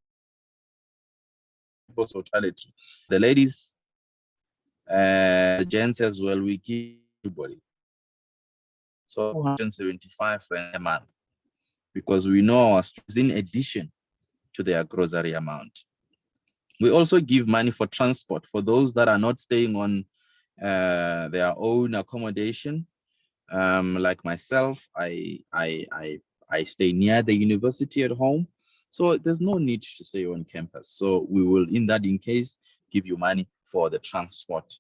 Also toiletry. The ladies, the gents as well, we give everybody. So 175 a month, because we know our students in addition to their grocery amount. We also give money for transport for those that are not staying on their own accommodation. Like myself, I stay near the university at home, so there's no need to stay on campus. So we will, in case, give you money for the transport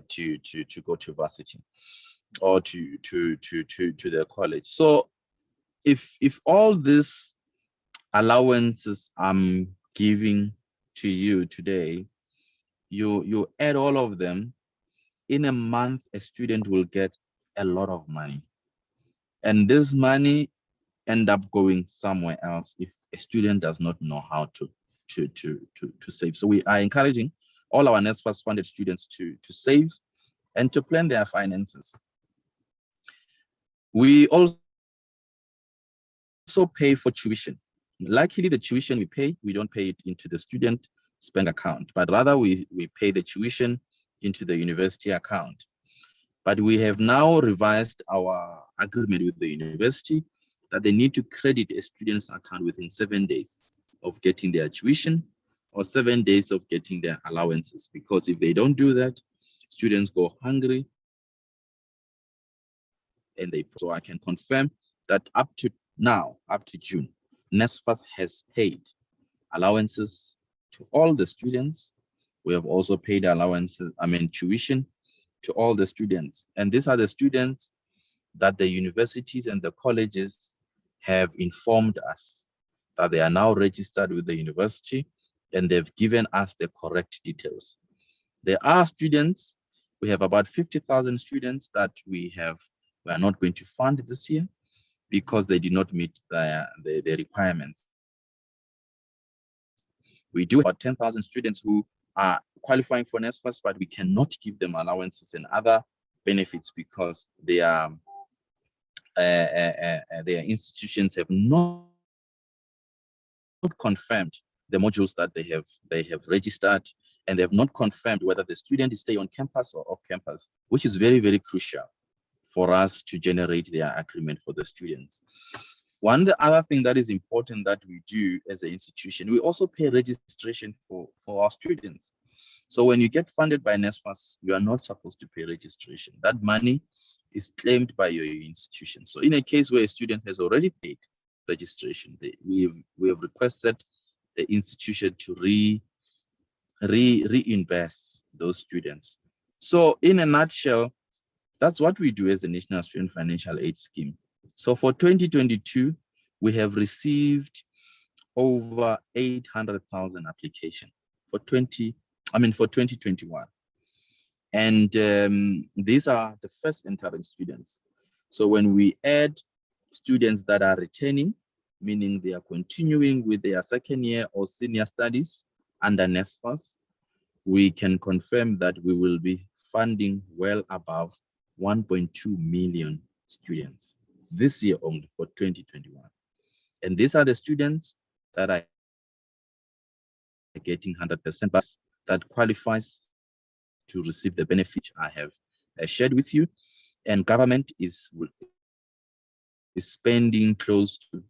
to go to varsity or to the college. So if all these allowances I'm giving to you today, you add all of them, in a month a student will get a lot of money, and this money end up going somewhere else if a student does not know how to save. So we are encouraging all our NSFAS funded students to save and to plan their finances. We also pay for tuition. Luckily, the tuition we pay, we don't pay it into the student's bank account, but rather we pay the tuition into the university account. But we have now revised our agreement with the university that they need to credit a student's account within 7 days of getting their tuition or 7 days of getting their allowances. Because if they don't do that, students go hungry. So I can confirm that up to now, up to June, NSFAS has paid allowances to all the students. We have also paid allowances, tuition to all the students. And these are the students that the universities and the colleges have informed us that they are now registered with the university and they've given us the correct details. There are students, we have about 50,000 students that we are not going to fund this year because they did not meet the requirements. We do have about 10,000 students who are qualifying for NSFAS, but we cannot give them allowances and other benefits because their institutions have not confirmed the modules that they have registered, and they have not confirmed whether the student is stay on campus or off campus, which is very, very crucial for us to generate their agreement for the students. The other thing that is important that we do as an institution, we also pay registration for our students. So when you get funded by NSFAS, you are not supposed to pay registration. That money is claimed by your institution. So in a case where a student has already paid registration, we have requested the institution to reinvest those students. So in a nutshell, that's what we do as the National Student Financial Aid Scheme. So for 2022, we have received over 800,000 applications for 2021. And these are the first entering students. So when we add students that are returning, meaning they are continuing with their second year or senior studies under NSFAS, we can confirm that we will be funding well above 1.2 million students this year only for 2021. And these are the students that are getting 100% bus that qualifies to receive the benefit I have shared with you. And government is spending close to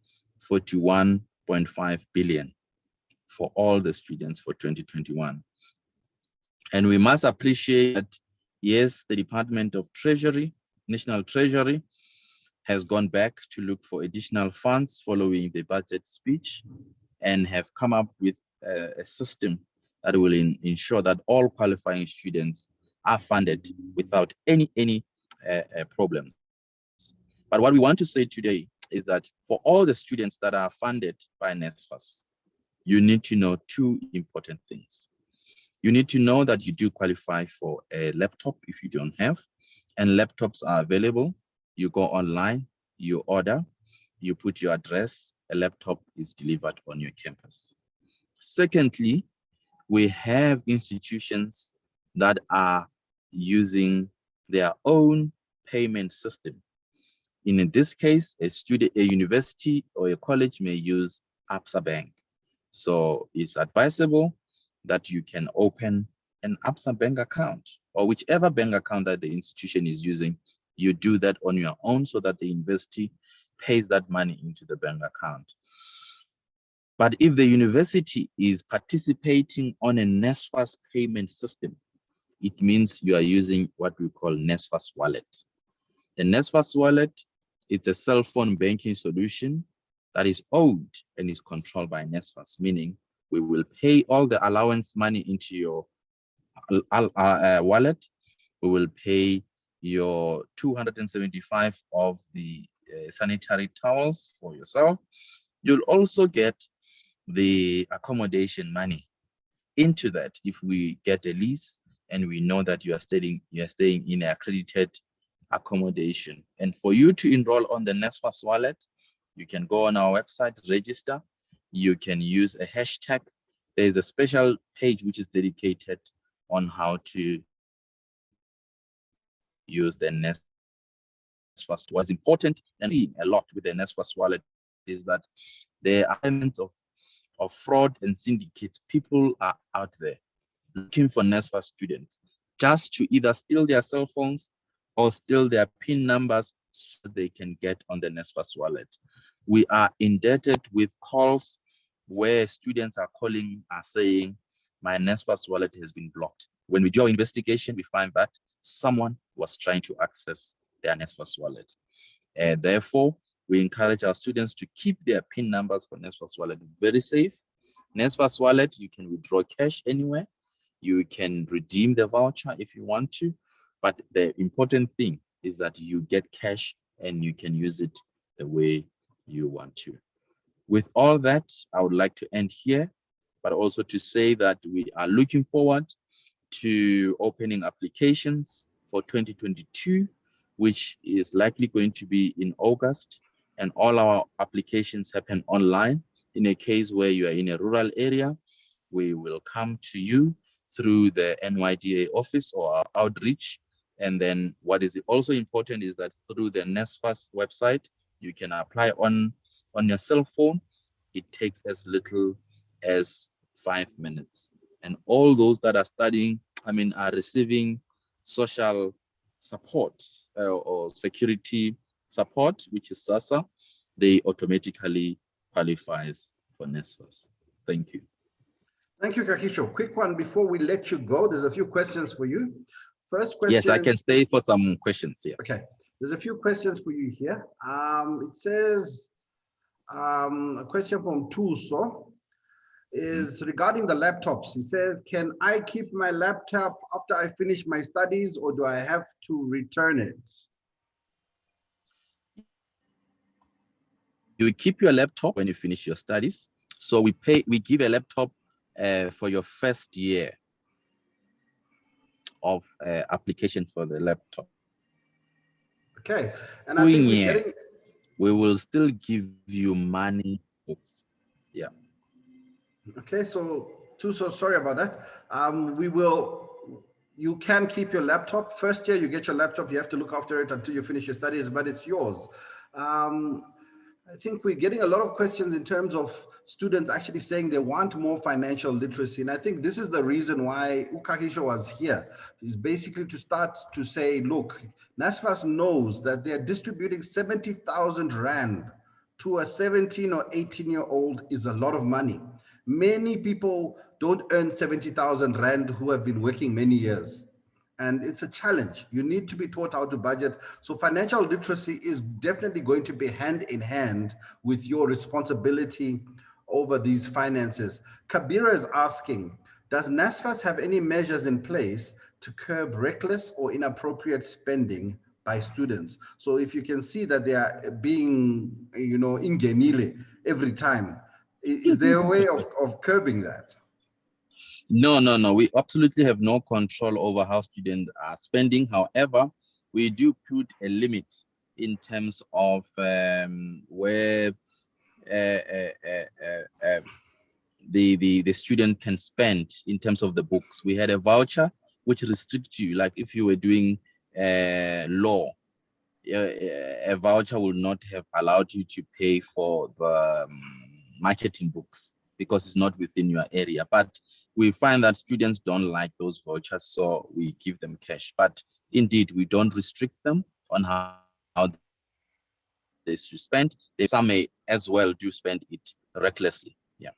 41.5 billion for all the students for 2021. And we must appreciate that, yes, the Department of Treasury, National Treasury, has gone back to look for additional funds following the budget speech and have come up with a system that will ensure that all qualifying students are funded without any problems. But what we want to say today is that for all the students that are funded by NSFAS, you need to know two important things. You need to know that you do qualify for a laptop if you don't have, and laptops are available. You go online, you order, you put your address, a laptop is delivered on your campus. Secondly, we have institutions that are using their own payment system. In this case, a university or a college may use Absa Bank. So it's advisable that you can open an Absa Bank account, or whichever bank account that the institution is using, you do that on your own so that the university pays that money into the bank account. But if the university is participating on a NSFAS payment system, it means you are using what we call NSFAS wallet. The NSFAS wallet, it's a cell phone banking solution that is owned and is controlled by NSFAS, meaning we will pay all the allowance money into your wallet. We will pay your 275 of the sanitary towels for yourself. You'll also get the accommodation money into that if we get a lease and we know that you are staying in accredited accommodation. And for you to enroll on the NSFAS wallet, you can go on our website, register. You can use a hashtag. There is a special page which is dedicated on how to use the NSFAS. What's important and a lot with the NSFAS wallet is that there are elements of fraud and syndicates. People are out there looking for NSFAS students just to either steal their cell phones or still their PIN numbers so they can get on the NSFAS wallet. We are indebted with calls where students are calling, are saying, my NSFAS wallet has been blocked. When we do our investigation, we find that someone was trying to access their NSFAS wallet. Therefore, we encourage our students to keep their PIN numbers for NSFAS wallet very safe. NSFAS wallet, you can withdraw cash anywhere. You can redeem the voucher if you want to. But the important thing is that you get cash and you can use it the way you want to. With all that, I would like to end here, but also to say that we are looking forward to opening applications for 2022, which is likely going to be in August, and all our applications happen online. In a case where you are in a rural area, we will come to you through the NYDA office or our outreach. And then what is also important is that through the NSFAS website, you can apply on your cell phone. It takes as little as 5 minutes. And all those that are studying, are receiving social support or security support, which is SASA, they automatically qualifies for NSFAS. Thank you. Thank you, Kagisho. Quick one before we let you go. There's a few questions for you. First question. Yes, I can stay for some questions here. Okay. There's a few questions for you here. It says, a question from Tuso is regarding the laptops. He says, can I keep my laptop after I finish my studies, or do I have to return it? You keep your laptop when you finish your studies. So we give a laptop for your first year of application for the laptop. Okay, and I think we're getting... we will still give you money books. Yeah. Okay, so sorry about that. You can keep your laptop. First year you get your laptop, you have to look after it until you finish your studies, but it's yours. I think we're getting a lot of questions in terms of students actually saying they want more financial literacy. And I think this is the reason why Kagisho was here, is basically to start to say, look, NSFAS knows that they're distributing 70,000 Rand to a 17 or 18-year-old is a lot of money. Many people don't earn 70,000 Rand who have been working many years. And it's a challenge. You need to be taught how to budget. So financial literacy is definitely going to be hand in hand with your responsibility over these finances. Kabira is asking, does NSFAS have any measures in place to curb reckless or inappropriate spending by students? So if you can see that they are being, ingenile every time, is there a way of curbing that? No. We absolutely have no control over how students are spending. However, we do put a limit in terms of where the student can spend in terms of the books. We had a voucher which restricts you, like if you were doing law, a voucher will not have allowed you to pay for the marketing books because it's not within your area. But we find that students don't like those vouchers, so we give them cash. But indeed, we don't restrict them on how they should spend. Some may as well do spend it recklessly. Yeah.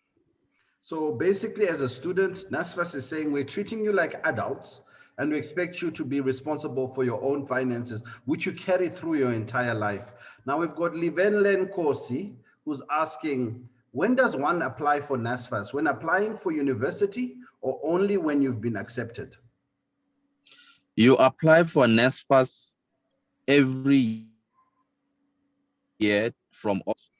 So basically, as a student, NSFAS is saying we're treating you like adults and we expect you to be responsible for your own finances, which you carry through your entire life. Now we've got Livenlen Kosi, who's asking, when does one apply for NSFAS? When applying for university or only when you've been accepted? You apply for NSFAS every year from August,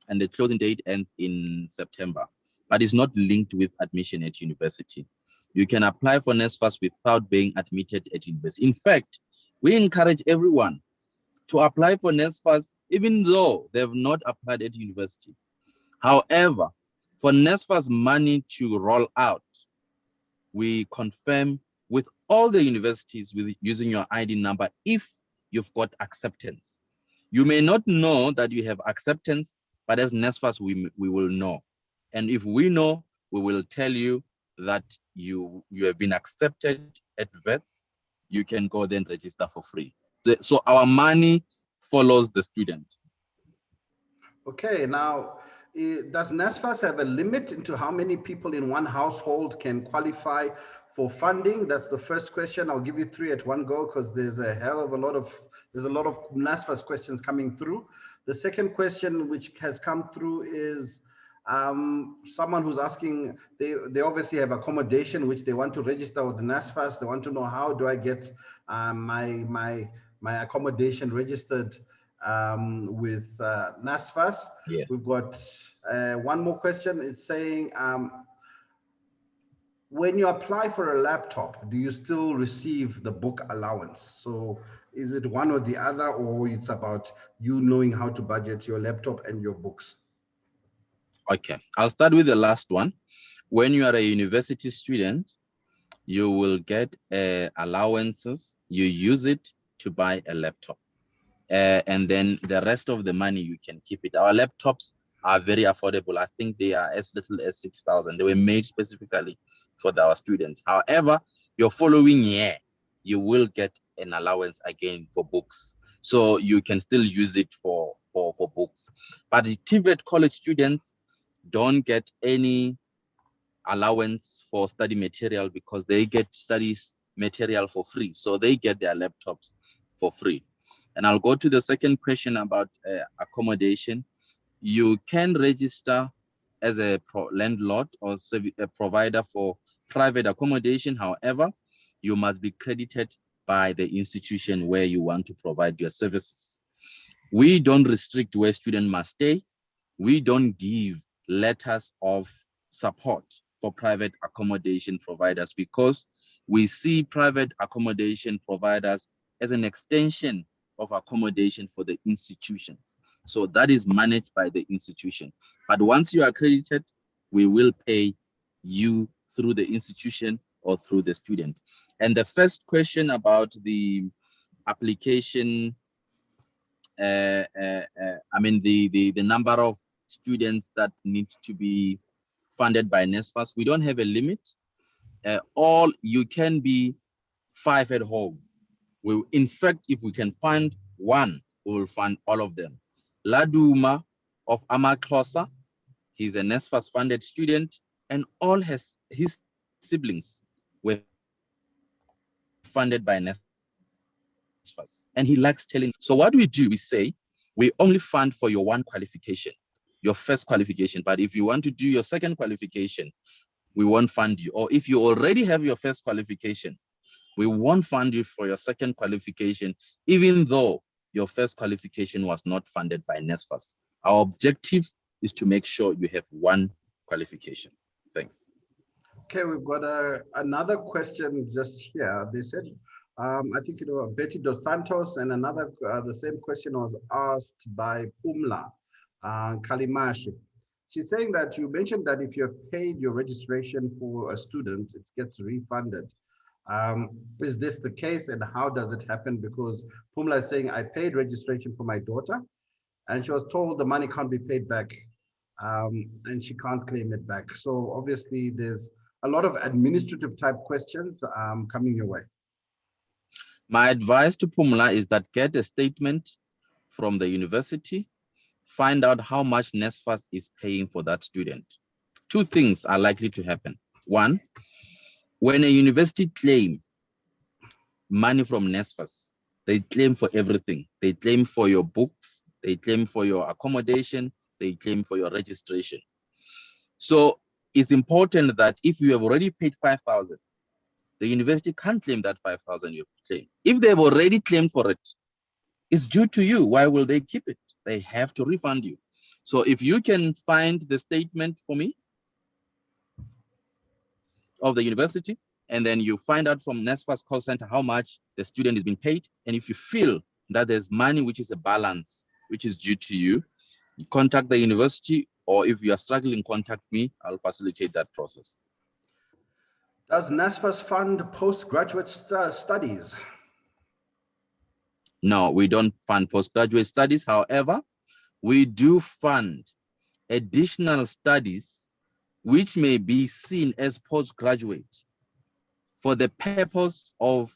and the closing date ends in September, but it's not linked with admission at university. You can apply for NSFAS without being admitted at university. In fact, we encourage everyone to apply for NSFAS even though they've not applied at university. However, for NSFAS money to roll out, we confirm with all the universities with using your ID number if you've got acceptance. You may not know that you have acceptance, but as NSFAS, we will know. And if we know, we will tell you that you have been accepted at VETS. You can go then register for free. So our money follows the student. Okay, now, does NSFAS have a limit into how many people in one household can qualify for funding? That's the first question. I'll give you 3 at one go because there's a lot of NSFAS questions coming through. The second question which has come through is someone who's asking, they obviously have accommodation which they want to register with the NSFAS. They want to know, how do I get my accommodation registered with NSFAS? Yeah. We've got one more question. It's saying, when you apply for a laptop, do you still receive the book allowance? So is it one or the other, or it's about you knowing how to budget your laptop and your books? Okay, I'll start with the last one. When you are a university student, you will get allowances. You use it to buy a laptop. And then the rest of the money, you can keep it. Our laptops are very affordable. I think they are as little as 6,000. They were made specifically for our students. However, your following year, you will get an allowance again for books. So you can still use it for books. But the TVET college students don't get any allowance for study material because they get study material for free. So they get their laptops for free. And I'll go to the second question about accommodation. You can register as a landlord or a provider for private accommodation. However, you must be credited by the institution where you want to provide your services. We don't restrict where students must stay. We don't give letters of support for private accommodation providers because we see private accommodation providers as an extension of accommodation for the institutions. So that is managed by the institution. But once you are accredited, we will pay you through the institution or through the student. And the first question about the application, I mean, the number of students that need to be funded by NSFAS, we don't have a limit. All you can be 5 at home. In fact, if we can find one, we will fund all of them. Laduma of Amaklosa, he's a NSFAS funded student, and all his siblings were funded by NSFAS. And he likes telling. So what we do, we say, we only fund for your one qualification, your first qualification. But if you want to do your second qualification, we won't fund you. Or if you already have your first qualification, we won't fund you for your second qualification, even though your first qualification was not funded by NSFAS. Our objective is to make sure you have one qualification. Thanks. Okay, we've got another question just here. They said, I think it was Betty Dos Santos, and another, the same question was asked by Pumla Kalimashi. She's saying that you mentioned that if you have paid your registration for a student, it gets refunded. Is this the case, and how does it happen? Because Pumla is saying, I paid registration for my daughter and she was told the money can't be paid back, and she can't claim it back. So obviously there's a lot of administrative type questions coming your way. My advice to Pumla is that get a statement from the university, find out how much NSFAS is paying for that student. 2 things are likely to happen. 1, when a university claims money from NSFAS, they claim for everything. They claim for your books, they claim for your accommodation, they claim for your registration. So it's important that if you have already paid 5,000, the university can't claim that 5,000 you've claimed. If they've already claimed for it, it's due to you. Why will they keep it? They have to refund you. So if you can find the statement for me of the university, and then you find out from NSFAS call center how much the student is being paid, and if you feel that there's money which is a balance, which is due to you, you contact the university, or if you are struggling, contact me. I'll facilitate that process. Does NSFAS fund postgraduate studies? No, we don't fund postgraduate studies. However, we do fund additional studies which may be seen as postgraduate for the purpose of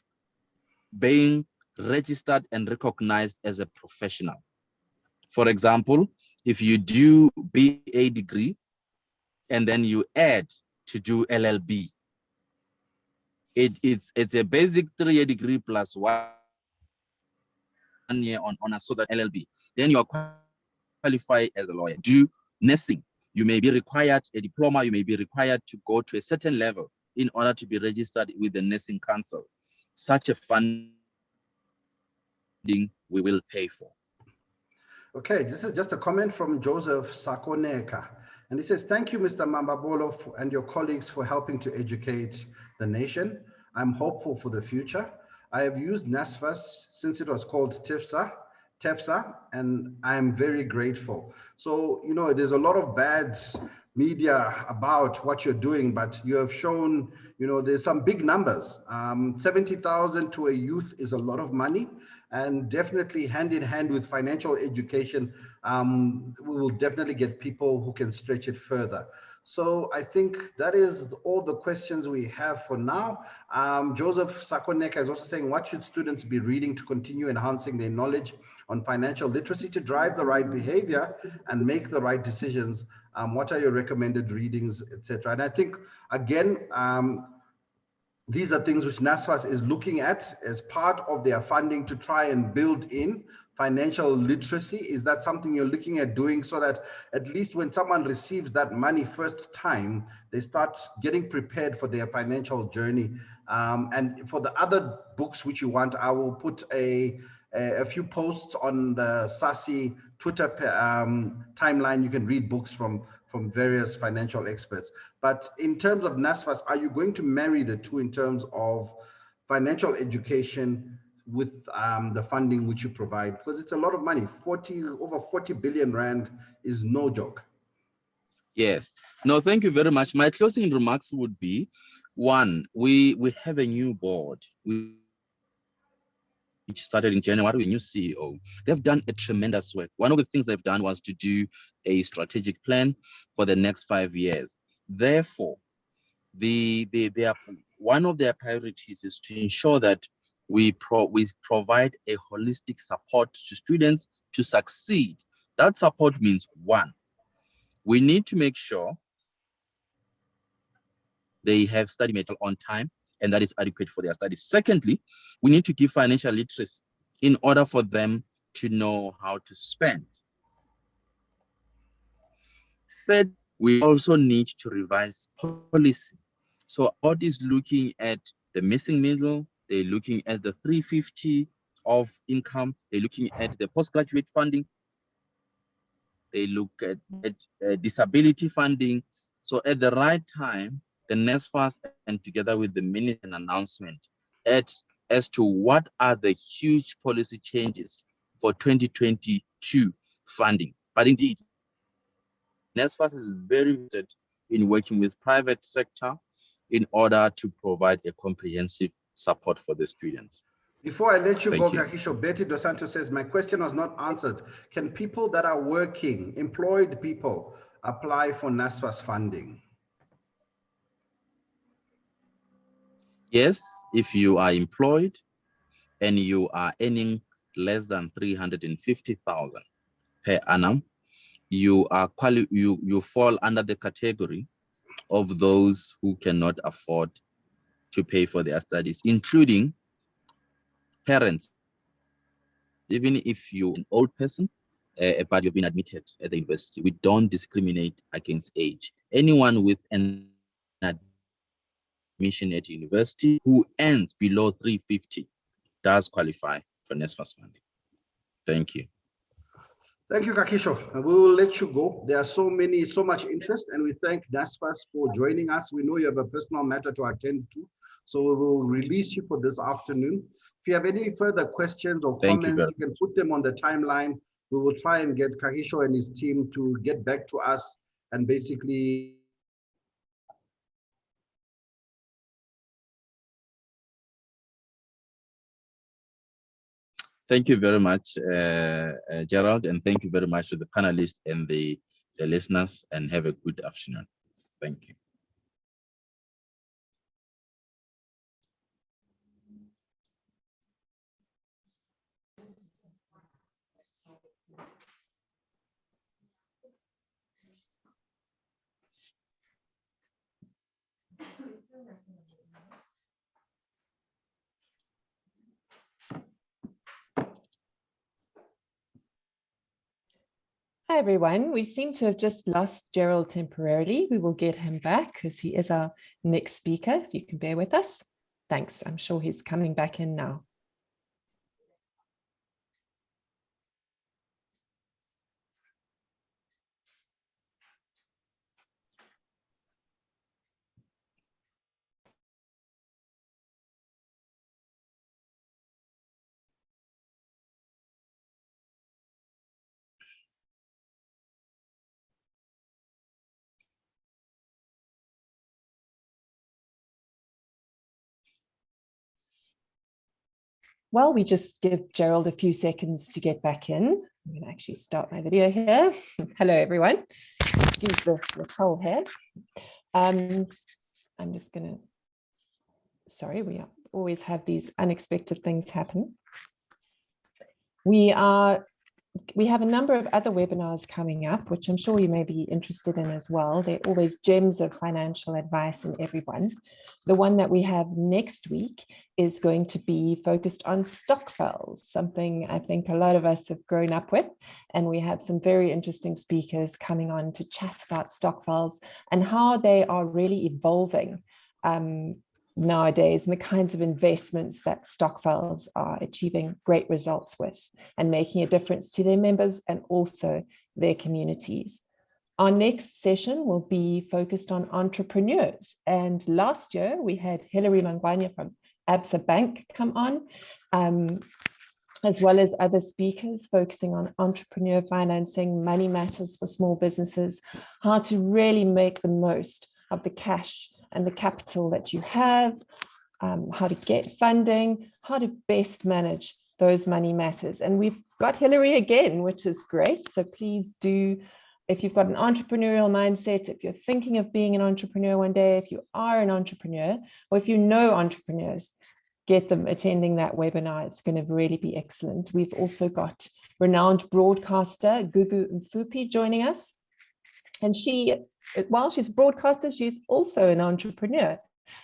being registered and recognized as a professional. For example, if you do BA degree and then you add to do LLB, it's a basic 3-year degree plus 1 year on honors, so that LLB, then you are qualified as a lawyer. Do nursing, you may be required a diploma, you may be required to go to a certain level in order to be registered with the Nursing Council. Such a funding we will pay for. Okay, this is just a comment from Joseph Sakoneka. And he says, thank you, Mr. Mamabolo, and your colleagues for helping to educate the nation. I'm hopeful for the future. I have used NSFAS since it was called TEFSA, and I'm very grateful. So, you know, there's a lot of bad media about what you're doing, but you have shown, you know, there's some big numbers. 70,000 to a youth is a lot of money, and definitely hand in hand with financial education, we will definitely get people who can stretch it further. So I think that is all the questions we have for now. Joseph Sakoneka is also saying, what should students be reading to continue enhancing their knowledge on financial literacy to drive the right behavior and make the right decisions? What are your recommended readings, etc.? And I think, again, these are things which NSFAS is looking at as part of their funding to try and build in financial literacy. Is that something you're looking at doing, so that at least when someone receives that money first time, they start getting prepared for their financial journey? And for the other books which you want, I will put a few posts on the SASI Twitter timeline. You can read books from various financial experts. But in terms of NSFAS, are you going to marry the two in terms of financial education with the funding which you provide? Because it's a lot of money. Over 40 billion rand is no joke. Yes. No, thank you very much. My closing remarks would be, one, we have a new board which started in January, a new CEO. They've done a tremendous work. One of the things they've done was to do a strategic plan for the next 5 years. Therefore, one of their priorities is to ensure that we provide a holistic support to students to succeed. That support means, one, we need to make sure they have study material on time and that is adequate for their studies. Secondly, we need to give financial literacy in order for them to know how to spend. Third, we also need to revise policy. So board is looking at the missing middle, they're looking at the 350 of income, they're looking at the postgraduate funding, they look at disability funding. So at the right time, the NSFAS and together with the minister an announcement as to what are the huge policy changes for 2022 funding. But indeed, NSFAS is very interested in working with private sector in order to provide a comprehensive support for the students. Before I let you Thank go, you. Kagisho, Betty Dos Santos says, my question was not answered. Can people that are working, employed people, apply for NSFAS funding? Yes, if you are employed and you are earning less than 350,000 per annum, you fall under the category of those who cannot afford to pay for their studies, including parents. Even if you're an old person, but you've been admitted at the university, we don't discriminate against age. Anyone with an admission at university who earns below 350 does qualify for NSFAS funding. Thank you. Thank you, Kagisho. We will let you go. There are so much interest, and we thank NSFAS for joining us. We know you have a personal matter to attend to, so we will release you for this afternoon. If you have any further questions or comments, you can put them on the timeline. We will try and get Kagisho and his team to get back to us and basically Thank you very much, Gerald, and thank you very much to the panelists and the listeners, and have a good afternoon. Thank you. Hi, everyone. We seem to have just lost Gerald temporarily. We will get him back because he is our next speaker. If you can bear with us. Thanks. I'm sure he's coming back in now. Well, we just give Gerald a few seconds to get back in. I'm going to actually start my video here. Hello, everyone. Excuse the troll here. I'm just going to, sorry, we always have these unexpected things happen. We have a number of other webinars coming up, which I'm sure you may be interested in as well. They're always gems of financial advice in everyone. The one that we have next week is going to be focused on stokvels, something I think a lot of us have grown up with. And we have some very interesting speakers coming on to chat about stokvels and how they are really evolving nowadays, and the kinds of investments that stokvels are achieving great results with and making a difference to their members and also their communities. Our next session will be focused on entrepreneurs. And last year we had Hilary Mangwanya from Absa Bank come on, as well as other speakers focusing on entrepreneur financing, money matters for small businesses, how to really make the most of the cash and the capital that you have, how to get funding, how to best manage those money matters. And we've got Hilary again, which is great. So please do, if you've got an entrepreneurial mindset, if you're thinking of being an entrepreneur one day, if you are an entrepreneur, or if you know entrepreneurs, get them attending that webinar. It's going to really be excellent. We've also got renowned broadcaster Gugu Mfupi joining us. And while she's a broadcaster, she's also an entrepreneur.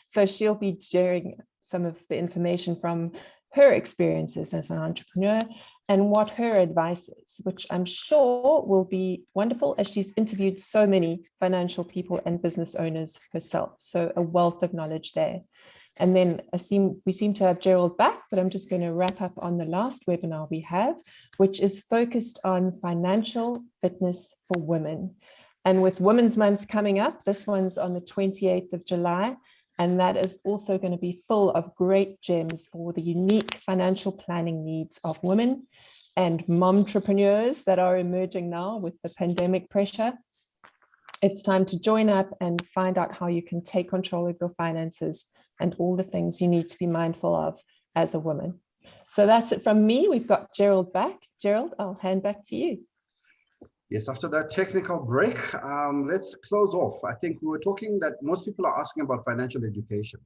So she'll be sharing some of the information from her experiences as an entrepreneur and what her advice is, which I'm sure will be wonderful as she's interviewed so many financial people and business owners herself. So a wealth of knowledge there. And then we seem to have Gerald back, but I'm just going to wrap up on the last webinar we have, which is focused on financial fitness for women. And with Women's Month coming up, this one's on the 28th of July, and that is also going to be full of great gems for the unique financial planning needs of women and momtrepreneurs that are emerging now with the pandemic pressure. It's time to join up and find out how you can take control of your finances and all the things you need to be mindful of as a woman. So that's it from me. We've got Gerald back. Gerald, I'll hand back to you. Yes, after that technical break, let's close off. I think we were talking that most people are asking about financial education.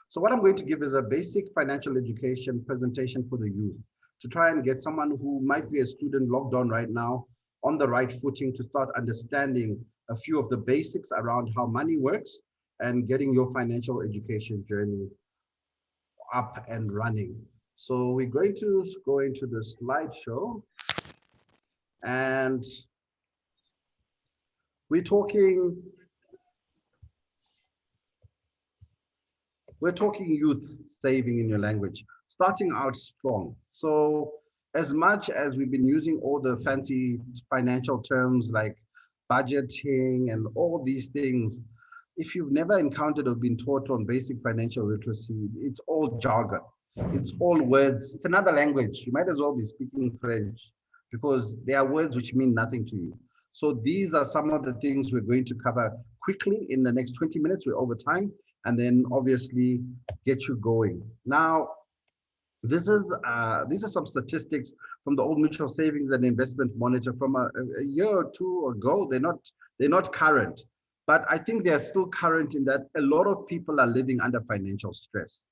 So what I'm going to give is a basic financial education presentation for the youth to try and get someone who might be a student logged on right now on the right footing to start understanding a few of the basics around how money works and getting your financial education journey up and running. So we're going to go into the slideshow, and we're talking youth saving in your language, starting out strong. So as much as we've been using all the fancy financial terms like budgeting and all these things, if you've never encountered or been taught on basic financial literacy, it's all jargon. It's all words. It's another language. You might as well be speaking French because they are words which mean nothing to you. So these are some of the things we're going to cover quickly in the next 20 minutes. We're over time, and then obviously get you going. Now, these are some statistics from the Old Mutual Savings and Investment Monitor from a year or two ago. They're not current, but I think they're still current in that a lot of people are living under financial stress.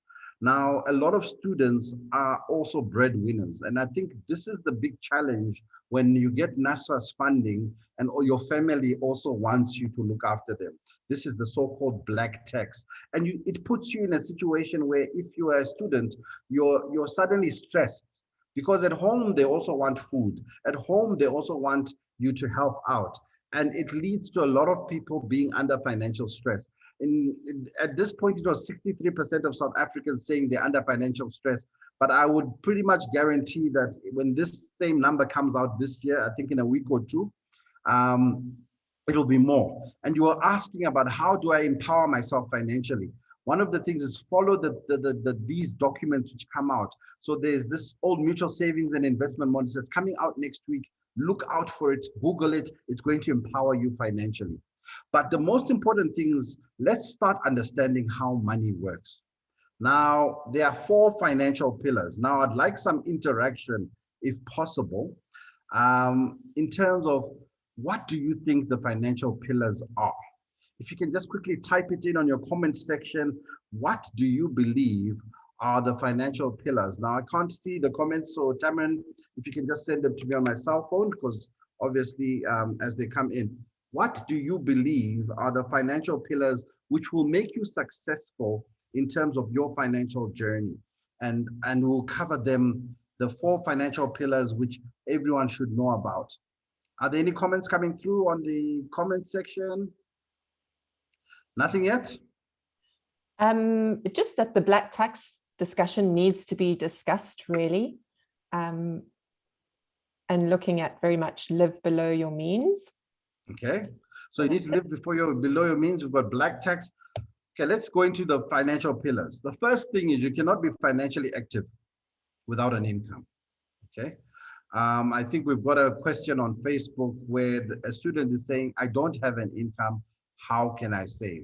Now, a lot of students are also breadwinners, and I think this is the big challenge when you get NSFAS funding and your family also wants you to look after them. This is the so-called black tax, and it puts you in a situation where if you are a student, you're suddenly stressed because at home, they also want food. At home, they also want you to help out. And it leads to a lot of people being under financial stress. At this point, it was 63% of South Africans saying they're under financial stress. But I would pretty much guarantee that when this same number comes out this year, I think in a week or two, it'll be more. And you were asking about how do I empower myself financially? One of the things is follow these documents which come out. So there's this old mutual savings and investment model that's coming out next week. Look out for it, Google it. It's going to empower you financially. But the most important thing is, let's start understanding how money works. Now, there are 4 financial pillars. Now, I'd like some interaction, if possible, in terms of what do you think the financial pillars are? If you can just quickly type it in on your comment section, what do you believe are the financial pillars? Now, I can't see the comments, so Tamarin, if you can just send them to me on my cell phone, because obviously as they come in, what do you believe are the financial pillars which will make you successful in terms of your financial journey? And we'll cover them, the 4 financial pillars which everyone should know about. Are there any comments coming through on the comment section? Nothing yet? Just that the black tax discussion needs to be discussed, really, and looking at very much live below your means. Okay, so you need to live below your means. You've got black tax. Okay, let's go into the financial pillars. The first thing is you cannot be financially active without an income. Okay, I think we've got a question on Facebook where a student is saying, I don't have an income, how can I save?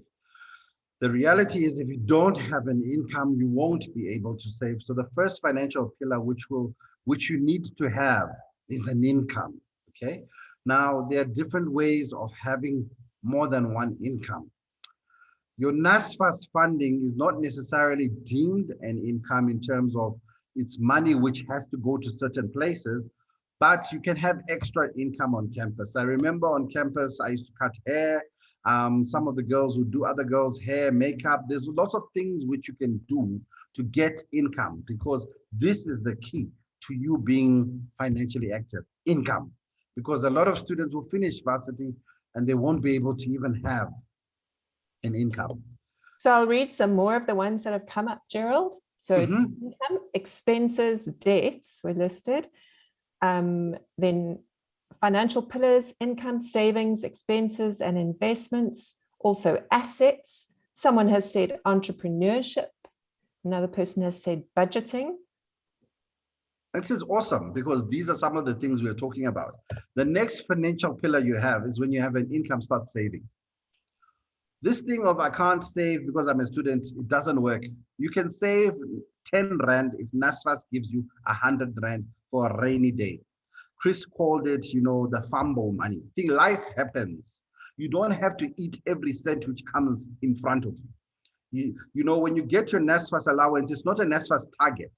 The reality is, if you don't have an income, you won't be able to save. So the first financial pillar which you need to have is an income. Okay, now there are different ways of having more than one income. Your NSFAS funding is not necessarily deemed an income in terms of it's money which has to go to certain places, but you can have extra income on campus. I remember on campus, I used to cut hair. Some of the girls would do other girls' hair, makeup. There's lots of things which you can do to get income, because this is the key to you being financially active, income. Because a lot of students will finish varsity and they won't be able to even have an income. So I'll read some more of the ones that have come up, Gerald. So it's income, expenses, debts were listed. Then financial pillars, income, savings, expenses, and investments. Also assets. Someone has said entrepreneurship. Another person has said budgeting. This is awesome, because these are some of the things we're talking about. The next financial pillar you have is when you have an income, start saving. This thing of I can't save because I'm a student, it doesn't work. You can save 10 Rand if NSFAS gives you 100 Rand for a rainy day. Chris called it, the fumble money. I think life happens. You don't have to eat every cent which comes in front of you. When you get your NSFAS allowance, it's not a NSFAS target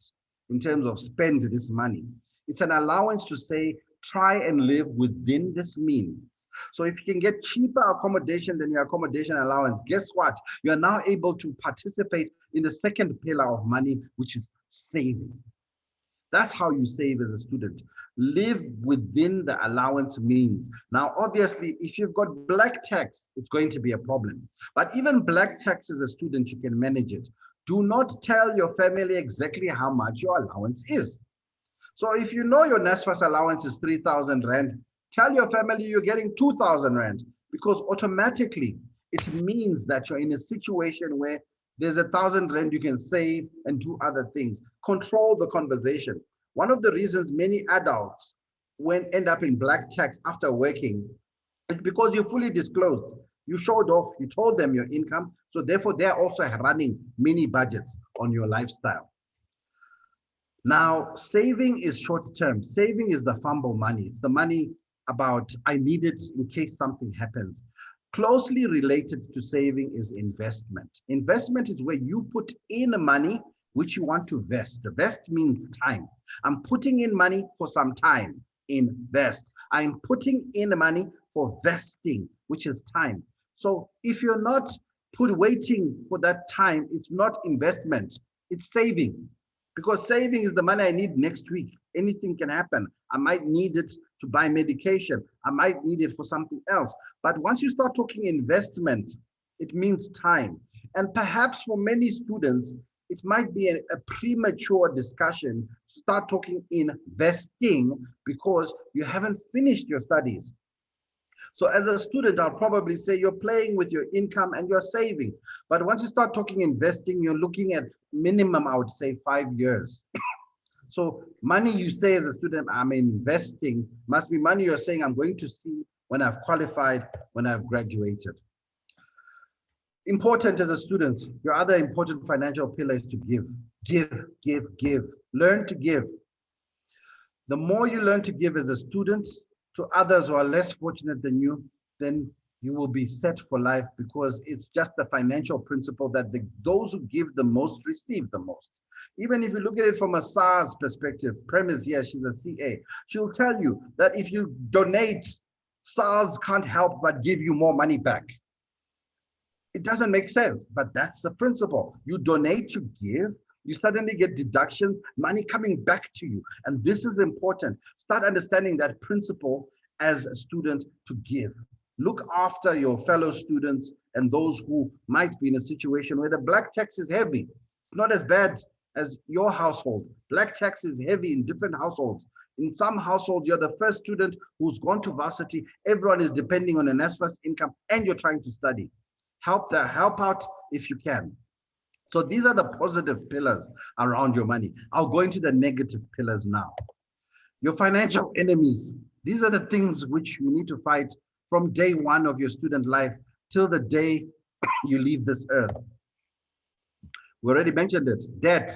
in terms of spend this money. It's an allowance to say, try and live within this means. So if you can get cheaper accommodation than your accommodation allowance, guess what? You are now able to participate in the second pillar of money, which is saving. That's how you save as a student. Live within the allowance means. Now, obviously, if you've got black tax, it's going to be a problem. But even black tax as a student, you can manage it. Do not tell your family exactly how much your allowance is. So if you know your NSFAS allowance is 3,000 Rand, tell your family you're getting 2,000 Rand, because automatically it means that you're in a situation where there's 1,000 Rand you can save and do other things. Control the conversation. One of the reasons many adults end up in black tax after working is because you fully disclosed. You showed off, you told them your income, so therefore they're also running mini budgets on your lifestyle. Now, saving is short term. Saving is the fumble money. It's the money about, I need it in case something happens. Closely related to saving is investment. Investment is where you put in money which you want to vest. Vest means time. I'm putting in money for some time. Invest. I'm putting in money for vesting, which is time. So if you're not waiting for that time, it's not investment, it's saving. Because saving is the money I need next week. Anything can happen. I might need it to buy medication. I might need it for something else. But once you start talking investment, it means time. And perhaps for many students, it might be a premature discussion to start talking investing because you haven't finished your studies. So as a student, I'll probably say you're playing with your income and you're saving. But once you start talking investing, you're looking at minimum, I would say 5 years. So money you say as a student, I'm investing, must be money you're saying I'm going to see when I've qualified, when I've graduated. Important as a student, your other important financial pillar is to give. Give. Learn to give. The more you learn to give as a student to others who are less fortunate than you, then you will be set for life, because it's just a financial principle that those who give the most receive the most. Even if you look at it from a SARS perspective, Premise here, she's a CA, she'll tell you that if you donate, SARS can't help but give you more money back. It doesn't make sense, but that's the principle. You donate to give, you suddenly get deductions, money coming back to you. And this is important. Start understanding that principle as a student to give. Look after your fellow students and those who might be in a situation where the black tax is heavy. It's not as bad as your household. Black tax is heavy in different households. In some households, you're the first student who's gone to varsity. Everyone is depending on an NSFAS income and you're trying to study. Help out if you can. So these are the positive pillars around your money. I'll go into the negative pillars now. Your financial enemies. These are the things which you need to fight from day one of your student life till the day you leave this earth. We already mentioned it. Debt.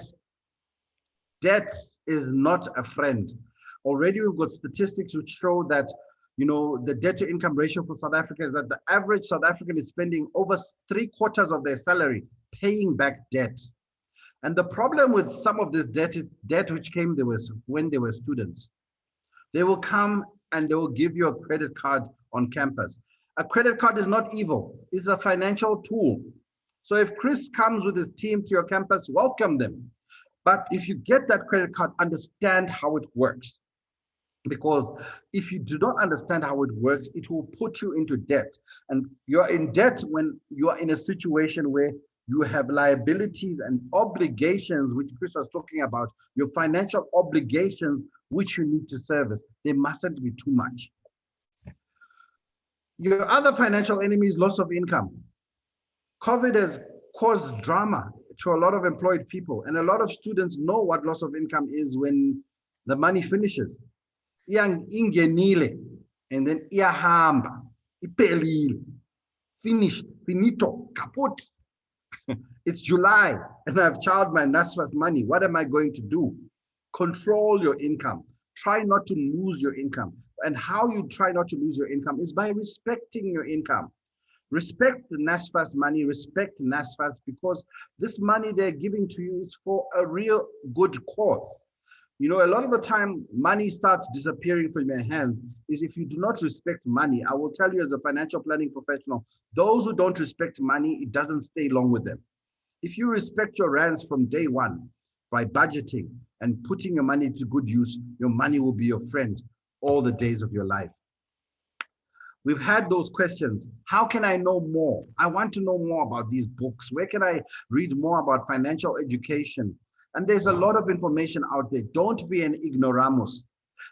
Debt is not a friend. Already we've got statistics which show that, you know, the debt to income ratio for South Africa is that the average South African is spending over 3/4 of their salary paying back debt. And the problem with some of this debt is debt which came when they were students. They will come and they will give you a credit card on campus. A credit card is not evil. It's a financial tool. So if Chris comes with his team to your campus, welcome them. But if you get that credit card, understand how it works. Because if you do not understand how it works, it will put you into debt. And you're in debt when you are in a situation where you have liabilities and obligations, which Chris was talking about, your financial obligations, which you need to service. They mustn't be too much. Your other financial enemy is loss of income. COVID has caused drama to a lot of employed people, and a lot of students know what loss of income is when the money finishes. Ingenile, and then iyahamba, iphelile, finished, finito, kaput. It's July and I've charged my NSFAS money. What am I going to do? Control your income. Try not to lose your income. And how you try not to lose your income is by respecting your income. Respect the NSFAS money, respect NSFAS, because this money they're giving to you is for a real good cause. You know, a lot of the time money starts disappearing from your hands is if you do not respect money. I will tell you as a financial planning professional, those who don't respect money, it doesn't stay long with them. If you respect your rands from day one by budgeting and putting your money to good use, your money will be your friend all the days of your life. We've had those questions. How can I know more? I want to know more about these books. Where can I read more about financial education? And there's a lot of information out there. Don't be an ignoramus.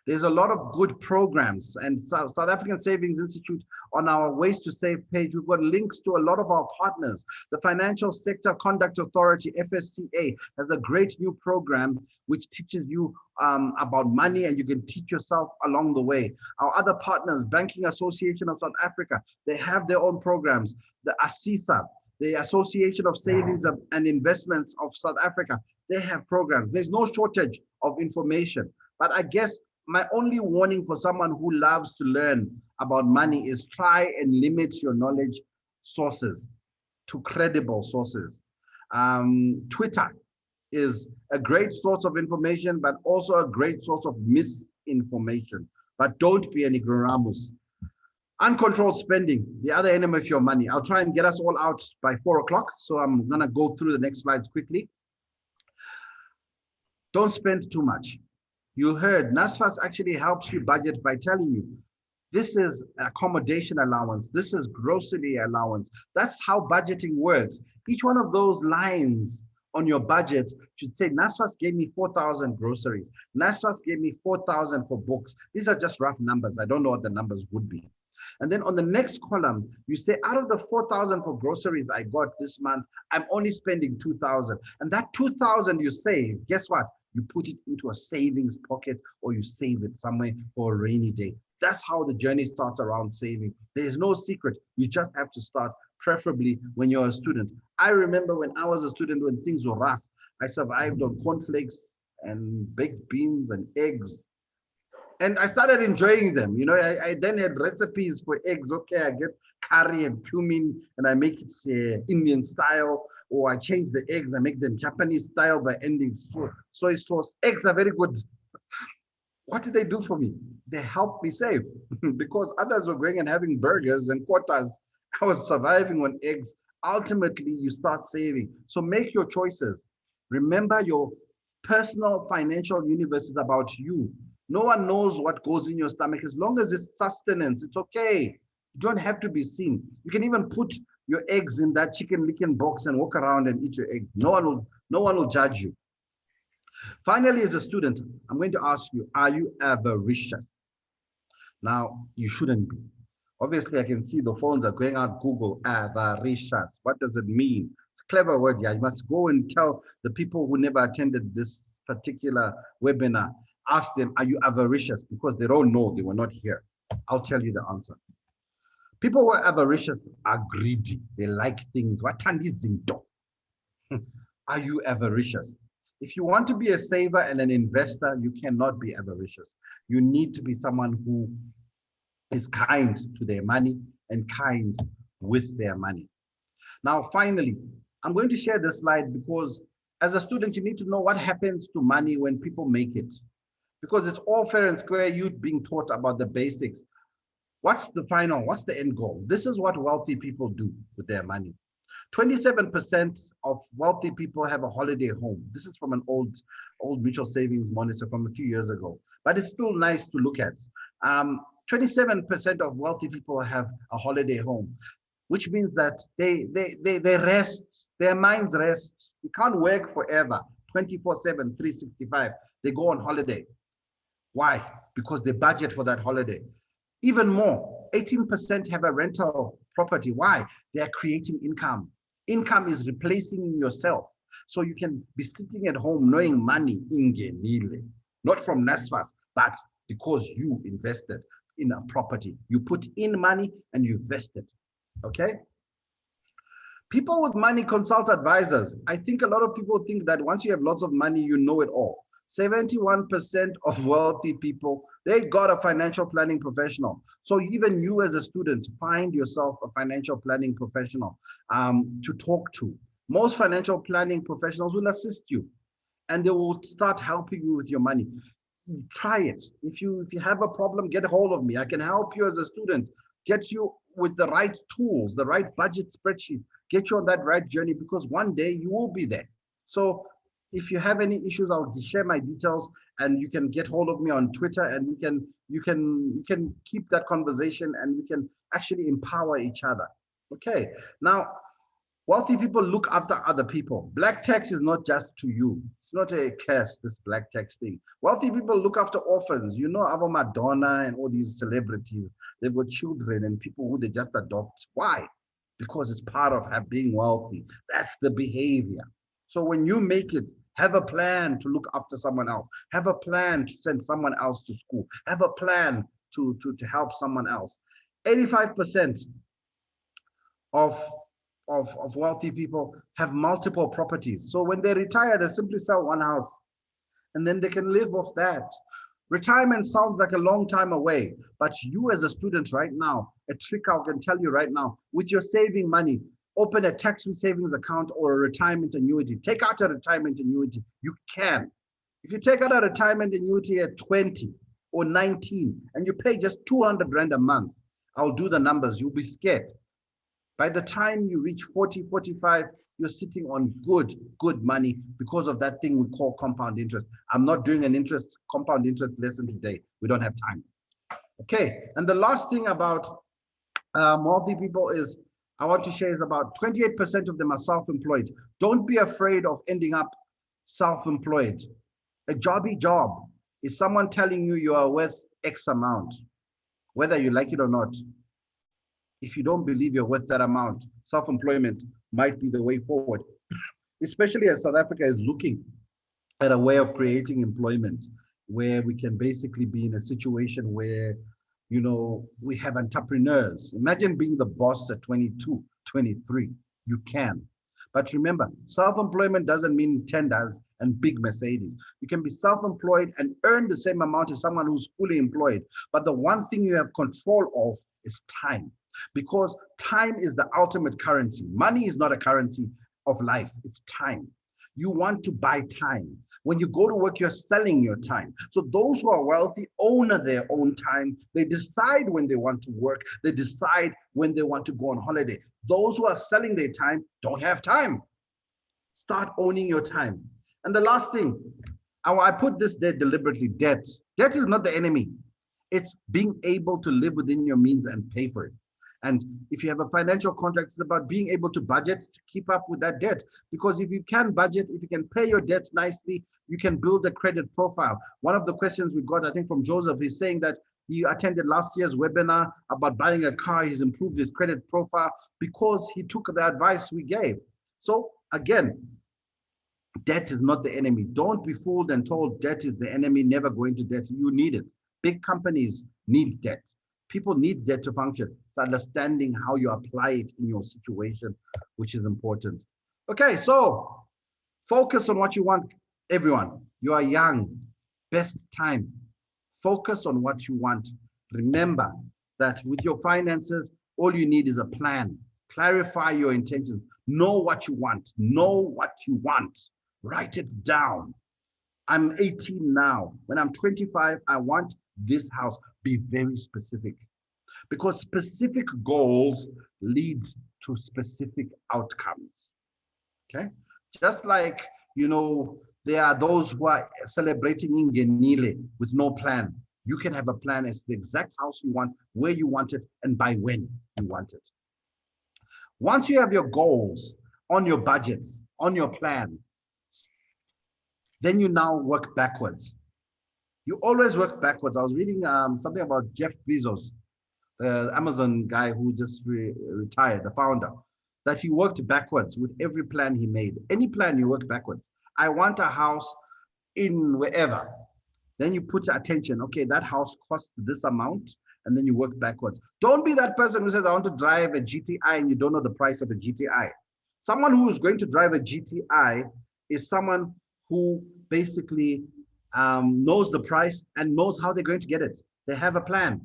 There's a lot of good programs, and South African Savings Institute on our Ways to Save page, we've got links to a lot of our partners. The Financial Sector Conduct Authority, FSCA, has a great new program which teaches you about money, and you can teach yourself along the way. Our other partners, Banking Association of South Africa, they have their own programs. The ASISA, the Association of Savings and Investments of South Africa, they have programs. There's no shortage of information. But I guess my only warning for someone who loves to learn about money is try and limit your knowledge sources to credible sources. Twitter is a great source of information, but also a great source of misinformation. But don't be an ignoramus. Uncontrolled spending, the other enemy of your money. I'll try and get us all out by 4 o'clock. So I'm gonna go through the next slides quickly. Don't spend too much. You heard NSFAS actually helps you budget by telling you, this is accommodation allowance, this is grocery allowance. That's how budgeting works. Each one of those lines on your budget should say, NSFAS gave me 4,000 groceries. NSFAS gave me 4,000 for books. These are just rough numbers. I don't know what the numbers would be. And then on the next column, you say, out of the 4,000 for groceries I got this month, I'm only spending 2,000. And that 2,000 you save, guess what? You put it into a savings pocket or you save it somewhere for a rainy day. That's how the journey starts around saving. There's no secret. You just have to start, preferably when you're a student. I remember when I was a student, when things were rough, I survived on cornflakes and baked beans and eggs. And I started enjoying them. You know, I then had recipes for eggs. Okay, I get curry and cumin and I make it Indian style, or I change the eggs, I make them Japanese style by ending soy sauce. Eggs are very good. What did they do for me? They helped me save because others were going and having burgers and quotas. I was surviving on eggs. Ultimately, you start saving. So make your choices. Remember, your personal financial universe is about you. No one knows what goes in your stomach. As long as it's sustenance, it's okay. You don't have to be seen. You can even put your eggs in that chicken licking box and walk around and eat your eggs. No one will judge you. Finally, as a student, I'm going to ask you, are you avaricious? Now, you shouldn't be. Obviously, I can see the phones are going out, Google, avaricious. What does it mean? It's a clever word, yeah. You must go and tell the people who never attended this particular webinar, ask them, are you avaricious? Because they don't know, they were not here. I'll tell you the answer. People who are avaricious are greedy. They like things. Are you avaricious? If you want to be a saver and an investor, you cannot be avaricious. You need to be someone who is kind to their money and kind with their money. Now, finally, I'm going to share this slide because as a student, you need to know what happens to money when people make it. Because it's all fair and square, you being taught about the basics. What's the end goal? This is what wealthy people do with their money. 27% of wealthy people have a holiday home. This is from an old mutual savings monitor from a few years ago, but it's still nice to look at. 27% of wealthy people have a holiday home, which means that they rest, their minds rest. You can't work forever, 24/7, 365. They go on holiday. Why? Because they budget for that holiday. Even more, 18% have a rental property. Why? They are creating income. Income is replacing yourself. So you can be sitting at home knowing money ingenile, not from NSFAS, but because you invested in a property. You put in money and you invested, okay? People with money consult advisors. I think a lot of people think that once you have lots of money, you know it all. 71% of wealthy people, they got a financial planning professional. So even you as a student, find yourself a financial planning professional to talk to. Most financial planning professionals will assist you and they will start helping you with your money. Try it. If you have a problem, get a hold of me. I can help you as a student, get you with the right tools, the right budget spreadsheet, get you on that right journey because one day you will be there. So if you have any issues, I'll share my details and you can get hold of me on Twitter and you can keep that conversation and we can actually empower each other. Okay. Now, wealthy people look after other people. Black tax is not just to you. It's not a curse, this black tax thing. Wealthy people look after orphans. You know, Ava Madonna and all these celebrities, they've got children and people who they just adopt. Why? Because it's part of being wealthy. That's the behavior. So when you make it, have a plan to look after someone else. Have a plan to send someone else to school. Have a plan to help someone else. 85% of wealthy people have multiple properties. So when they retire, they simply sell one house and then they can live off that. Retirement sounds like a long time away, but you as a student right now, a trick I can tell you right now, with your saving money, open a tax-free savings account or a retirement annuity. Take out a retirement annuity. You can. If you take out a retirement annuity at 20 or 19 and you pay just 200 Rand a month, I'll do the numbers. You'll be scared. By the time you reach 40, 45, you're sitting on good money because of that thing we call compound interest. I'm not doing an compound interest lesson today. We don't have time. Okay, and the last thing about wealthy people is I want to share is about 28% of them are self-employed. Don't be afraid of ending up self-employed. A jobby job is someone telling you you are worth X amount, whether you like it or not. If you don't believe you're worth that amount, self-employment might be the way forward, especially as South Africa is looking at a way of creating employment where we can basically be in a situation where, you know, we have entrepreneurs. Imagine being the boss at 22, 23. You can. But remember, self-employment doesn't mean tenders and big Mercedes. You can be self-employed and earn the same amount as someone who's fully employed. But the one thing you have control of is time, because time is the ultimate currency. Money is not a currency of life, it's time. You want to buy time. When you go to work, you're selling your time. So those who are wealthy own their own time. They decide when they want to work. They decide when they want to go on holiday. Those who are selling their time don't have time. Start owning your time. And the last thing, I put this there deliberately, debt. Debt is not the enemy. It's being able to live within your means and pay for it. And if you have a financial contract, it's about being able to budget to keep up with that debt. Because if you can budget, if you can pay your debts nicely, you can build a credit profile. One of the questions we got, I think from Joseph, is saying that he attended last year's webinar about buying a car. He's improved his credit profile because he took the advice we gave. So again, debt is not the enemy. Don't be fooled and told debt is the enemy. Never go into debt. You need it. Big companies need debt. People need debt to function. It's understanding how you apply it in your situation, which is important. Okay, so focus on what you want, everyone. You are young, best time. Focus on what you want. Remember that with your finances, all you need is a plan. Clarify your intentions. Know what you want. Know what you want. Write it down. I'm 18 now. When I'm 25, I want this house. Be very specific, because specific goals lead to specific outcomes. Okay, just like, you know, there are those who are celebrating Ingenile with no plan. You can have a plan as to the exact house you want, where you want it, and by when you want it. Once you have your goals on your budgets, on your plan, then you now work backwards. You always work backwards. I was reading something about Jeff Bezos, the Amazon guy who just retired, the founder, that he worked backwards with every plan he made. Any plan, you work backwards. I want a house in wherever. Then you put attention, okay, that house costs this amount, and then you work backwards. Don't be that person who says, I want to drive a GTI, and you don't know the price of a GTI. Someone who is going to drive a GTI is someone who basically knows the price and knows how they're going to get it. They have a plan.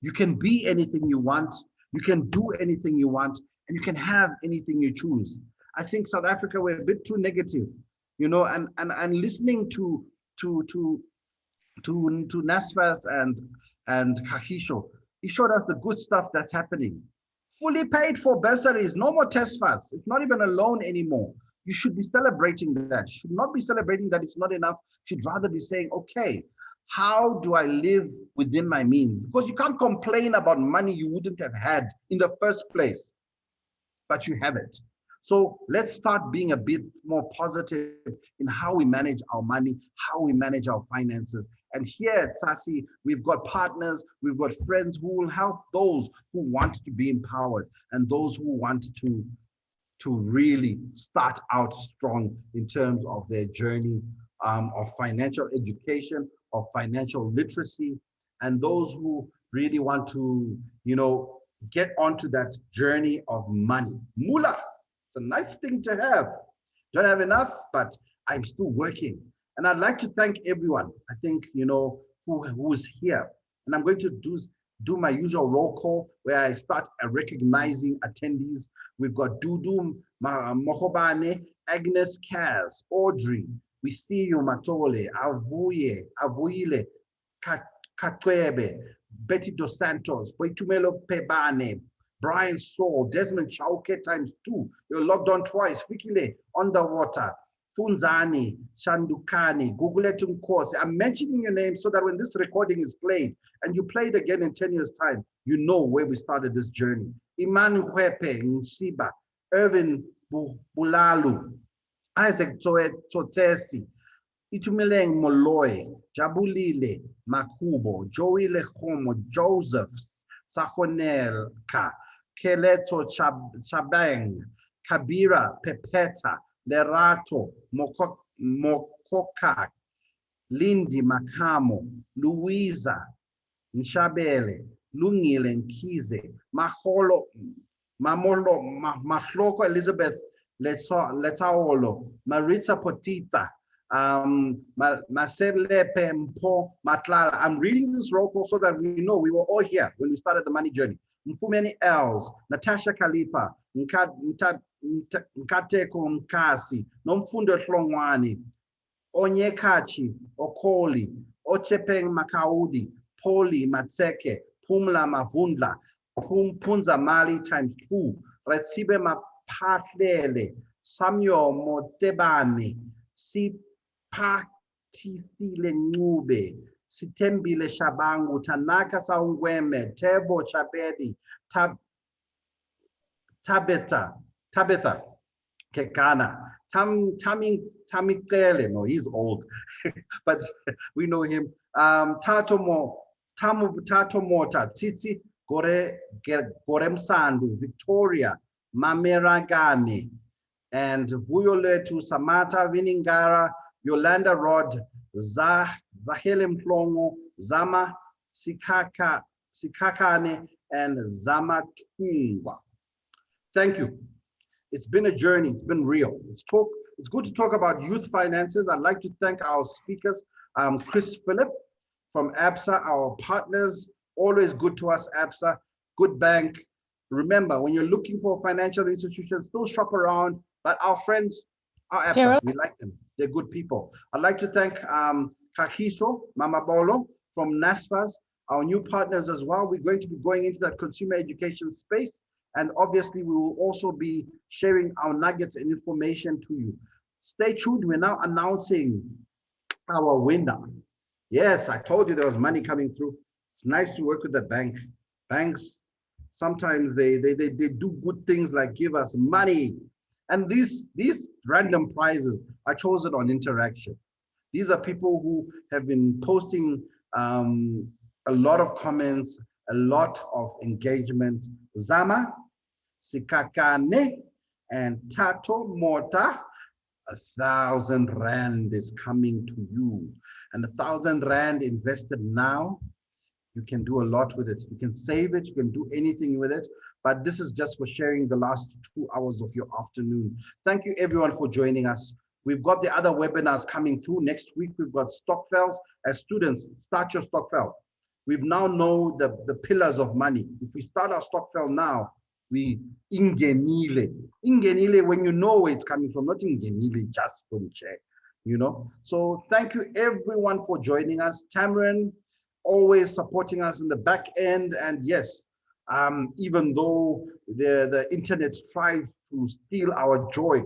You can be anything you want. You can do anything you want, and you can have anything you choose. I think South Africa, we're a bit too negative, you know, and listening to NSFAS and Kagisho, he showed us the good stuff that's happening. Fully paid for bursaries, no more NSFAS. It's not even a loan anymore. You should be celebrating that. You should not be celebrating that it's not enough. You should rather be saying, okay, how do I live within my means? Because you can't complain about money you wouldn't have had in the first place, but you have it. So let's start being a bit more positive in how we manage our money, how we manage our finances. And here at SASI, we've got partners, we've got friends who will help those who want to be empowered and those who want to really start out strong in terms of their journey of financial education, of financial literacy, and those who really want to, you know, get onto that journey of money. Moolah, it's a nice thing to have. Don't have enough, but I'm still working. And I'd like to thank everyone, I think, you know, who's here. And I'm going to do my usual roll call where I start recognizing attendees. We've got Dudu Mohobane, Agnes Kaz, Audrey, we see you, Matole, Avuile, Katwebe, Betty Dos Santos, Boitumelo Pebane, Brian Saul, Desmond Chauke ×2. You're logged on twice. Fikile, Underwater, Funzani, Shandukani, Guguletum Course. I'm mentioning your name so that when this recording is played and you play it again in 10 years' time, you know where we started this journey. Iman Kwepe, Nsiba, Irvin Bulalu, Isaac Totesi, Itumeleng Molloy, Jabulile, Makubo, Joey Lehomo, Joseph, Sahonelka, Keleto Chabang, Kabira, Pepeta, Lerato, Mokoka, Lindy Makamo, Louisa, Nshabele, Lungile Nkize, Mahloko Elizabeth Letaolo, Maritza Potita, Maselepe Mpo Matlala. I'm reading this roll call so that we know we were all here when we started the money journey. Mfumeni Els, Natasha Khalifa, Nkateko Mkasi, Nomfundo Hlongwani, Onyekachi, Okoli, Ochepeng Makaudi, Poli Matseke, Pumla Mavundla, Punza Mali ×2, Retsibe Mapatlele, Samuel Motebani, Sipaktisile Nube, Sitembile Shabangu, Tanaka Saungweme, Tebo Chabedi, Tabitha Kekana, Tamikele, no, he's old, but we know him. Tato Mota, Titi Goremsandu, Victoria, Mameragani, and Vuyoletu Samata Viningara, Yolanda Rod, Zahelim Plongo, Zama Sikakane, and Zama Tungwa. Thank you. It's been a journey. It's been real. It's good to talk about youth finances. I'd like to thank our speakers, Phillip from Absa, our partners. Always good to us, Absa. Good bank. Remember, when you're looking for financial institutions, still shop around. But our friends, our Absa, Gerald? we like them. They're good people. I'd like to thank Kagisho, Mamabolo from NSFAS, our new partners as well. We're going to be going into that consumer education space. And obviously, we will also be sharing our nuggets and information to you. Stay tuned. We're now announcing our winner. Yes, I told you there was money coming through. It's nice to work with the bank. Banks, sometimes they do good things like give us money. And these random prizes are chosen on interaction. These are people who have been posting a lot of comments, a lot of engagement. Zama, Sikakane, and Tato Mota, 1,000 Rand is coming to you. And 1,000 Rand invested now, you can do a lot with it. You can save it, you can do anything with it. But this is just for sharing the last 2 hours of your afternoon. Thank you everyone for joining us. We've got the other webinars coming through. Next week, we've got Stockfells. As students, start your Stockfell. We've now know the pillars of money. If we start our Stockfell now, we ingenile. Ingenile when you know where it's coming from, not ingenile just from check, you know. So thank you everyone for joining us. Tamron, always supporting us in the back end. And yes, even though the internet strives to steal our joy,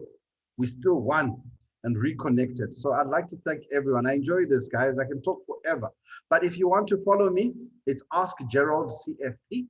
we still won and reconnected. So I'd like to thank everyone. I enjoy this, guys. I can talk forever. But if you want to follow me, it's Ask Gerald CFP.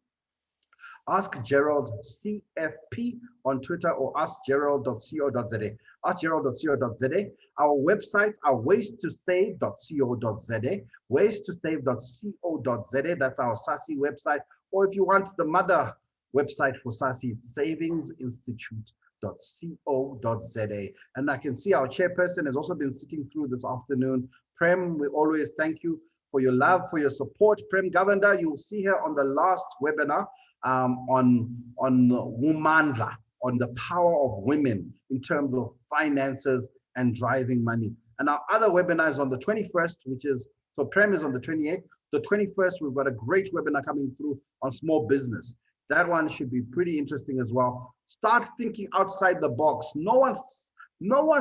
Ask Gerald CFP on Twitter or askgerald.co.za. Askgerald.co.za. Our websites are waystosave.co.za, waystosave.co.za. That's our SASI website. Or if you want the mother website for SASI, it's savingsinstitute.co.za. And I can see our chairperson has also been sitting through this afternoon. Prem, we always thank you for your love, for your support. Prem Govender, you'll see her on the last webinar on Womandla, on the power of women in terms of finances and driving money. And our other webinar is on the 21st, which is, so Prem is on the 28th. The 21st, we've got a great webinar coming through on small business. That one should be pretty interesting as well. Start thinking outside the box. No one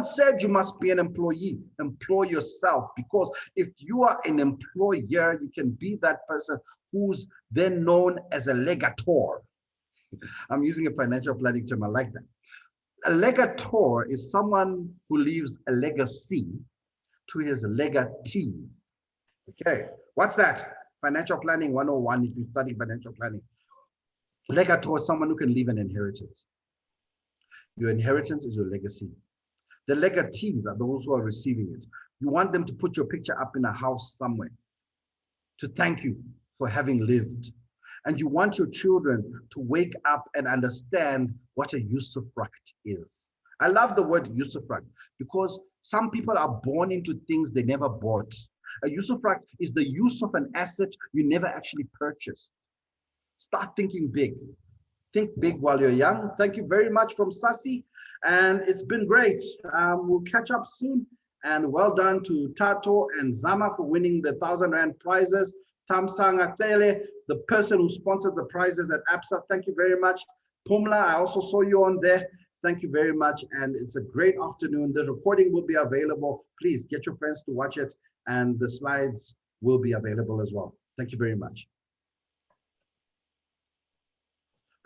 said you must be an employee. Employ yourself, because if you are an employer, you can be that person who's then known as a legator. I'm using a financial planning term. I like that. A legator is someone who leaves a legacy to his legatees. Okay, what's that? Financial planning 101 if you study financial planning. Legator is someone who can leave an inheritance. Your inheritance is your legacy. The legatees are those who are receiving it. You want them to put your picture up in a house somewhere to thank you for having lived. And you want your children to wake up and understand what a usufruct is. I love the word usufruct because some people are born into things they never bought. A usufruct is the use of an asset you never actually purchased. Start thinking big. Think big while you're young. Thank you very much from SASI. And it's been great. We'll catch up soon. And well done to Tato and Zama for winning the 1,000 Rand prizes. Tamsanga Tele, the person who sponsored the prizes at Absa, thank you very much. Pumla, I also saw you on there. Thank you very much. And it's a great afternoon. The recording will be available. Please get your friends to watch it. And the slides will be available as well. Thank you very much.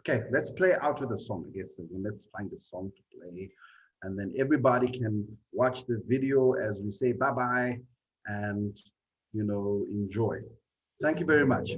Okay, let's play out with the song, I guess. Let's find the song to play. And then everybody can watch the video as we say bye-bye and, you know, enjoy. Thank you very much.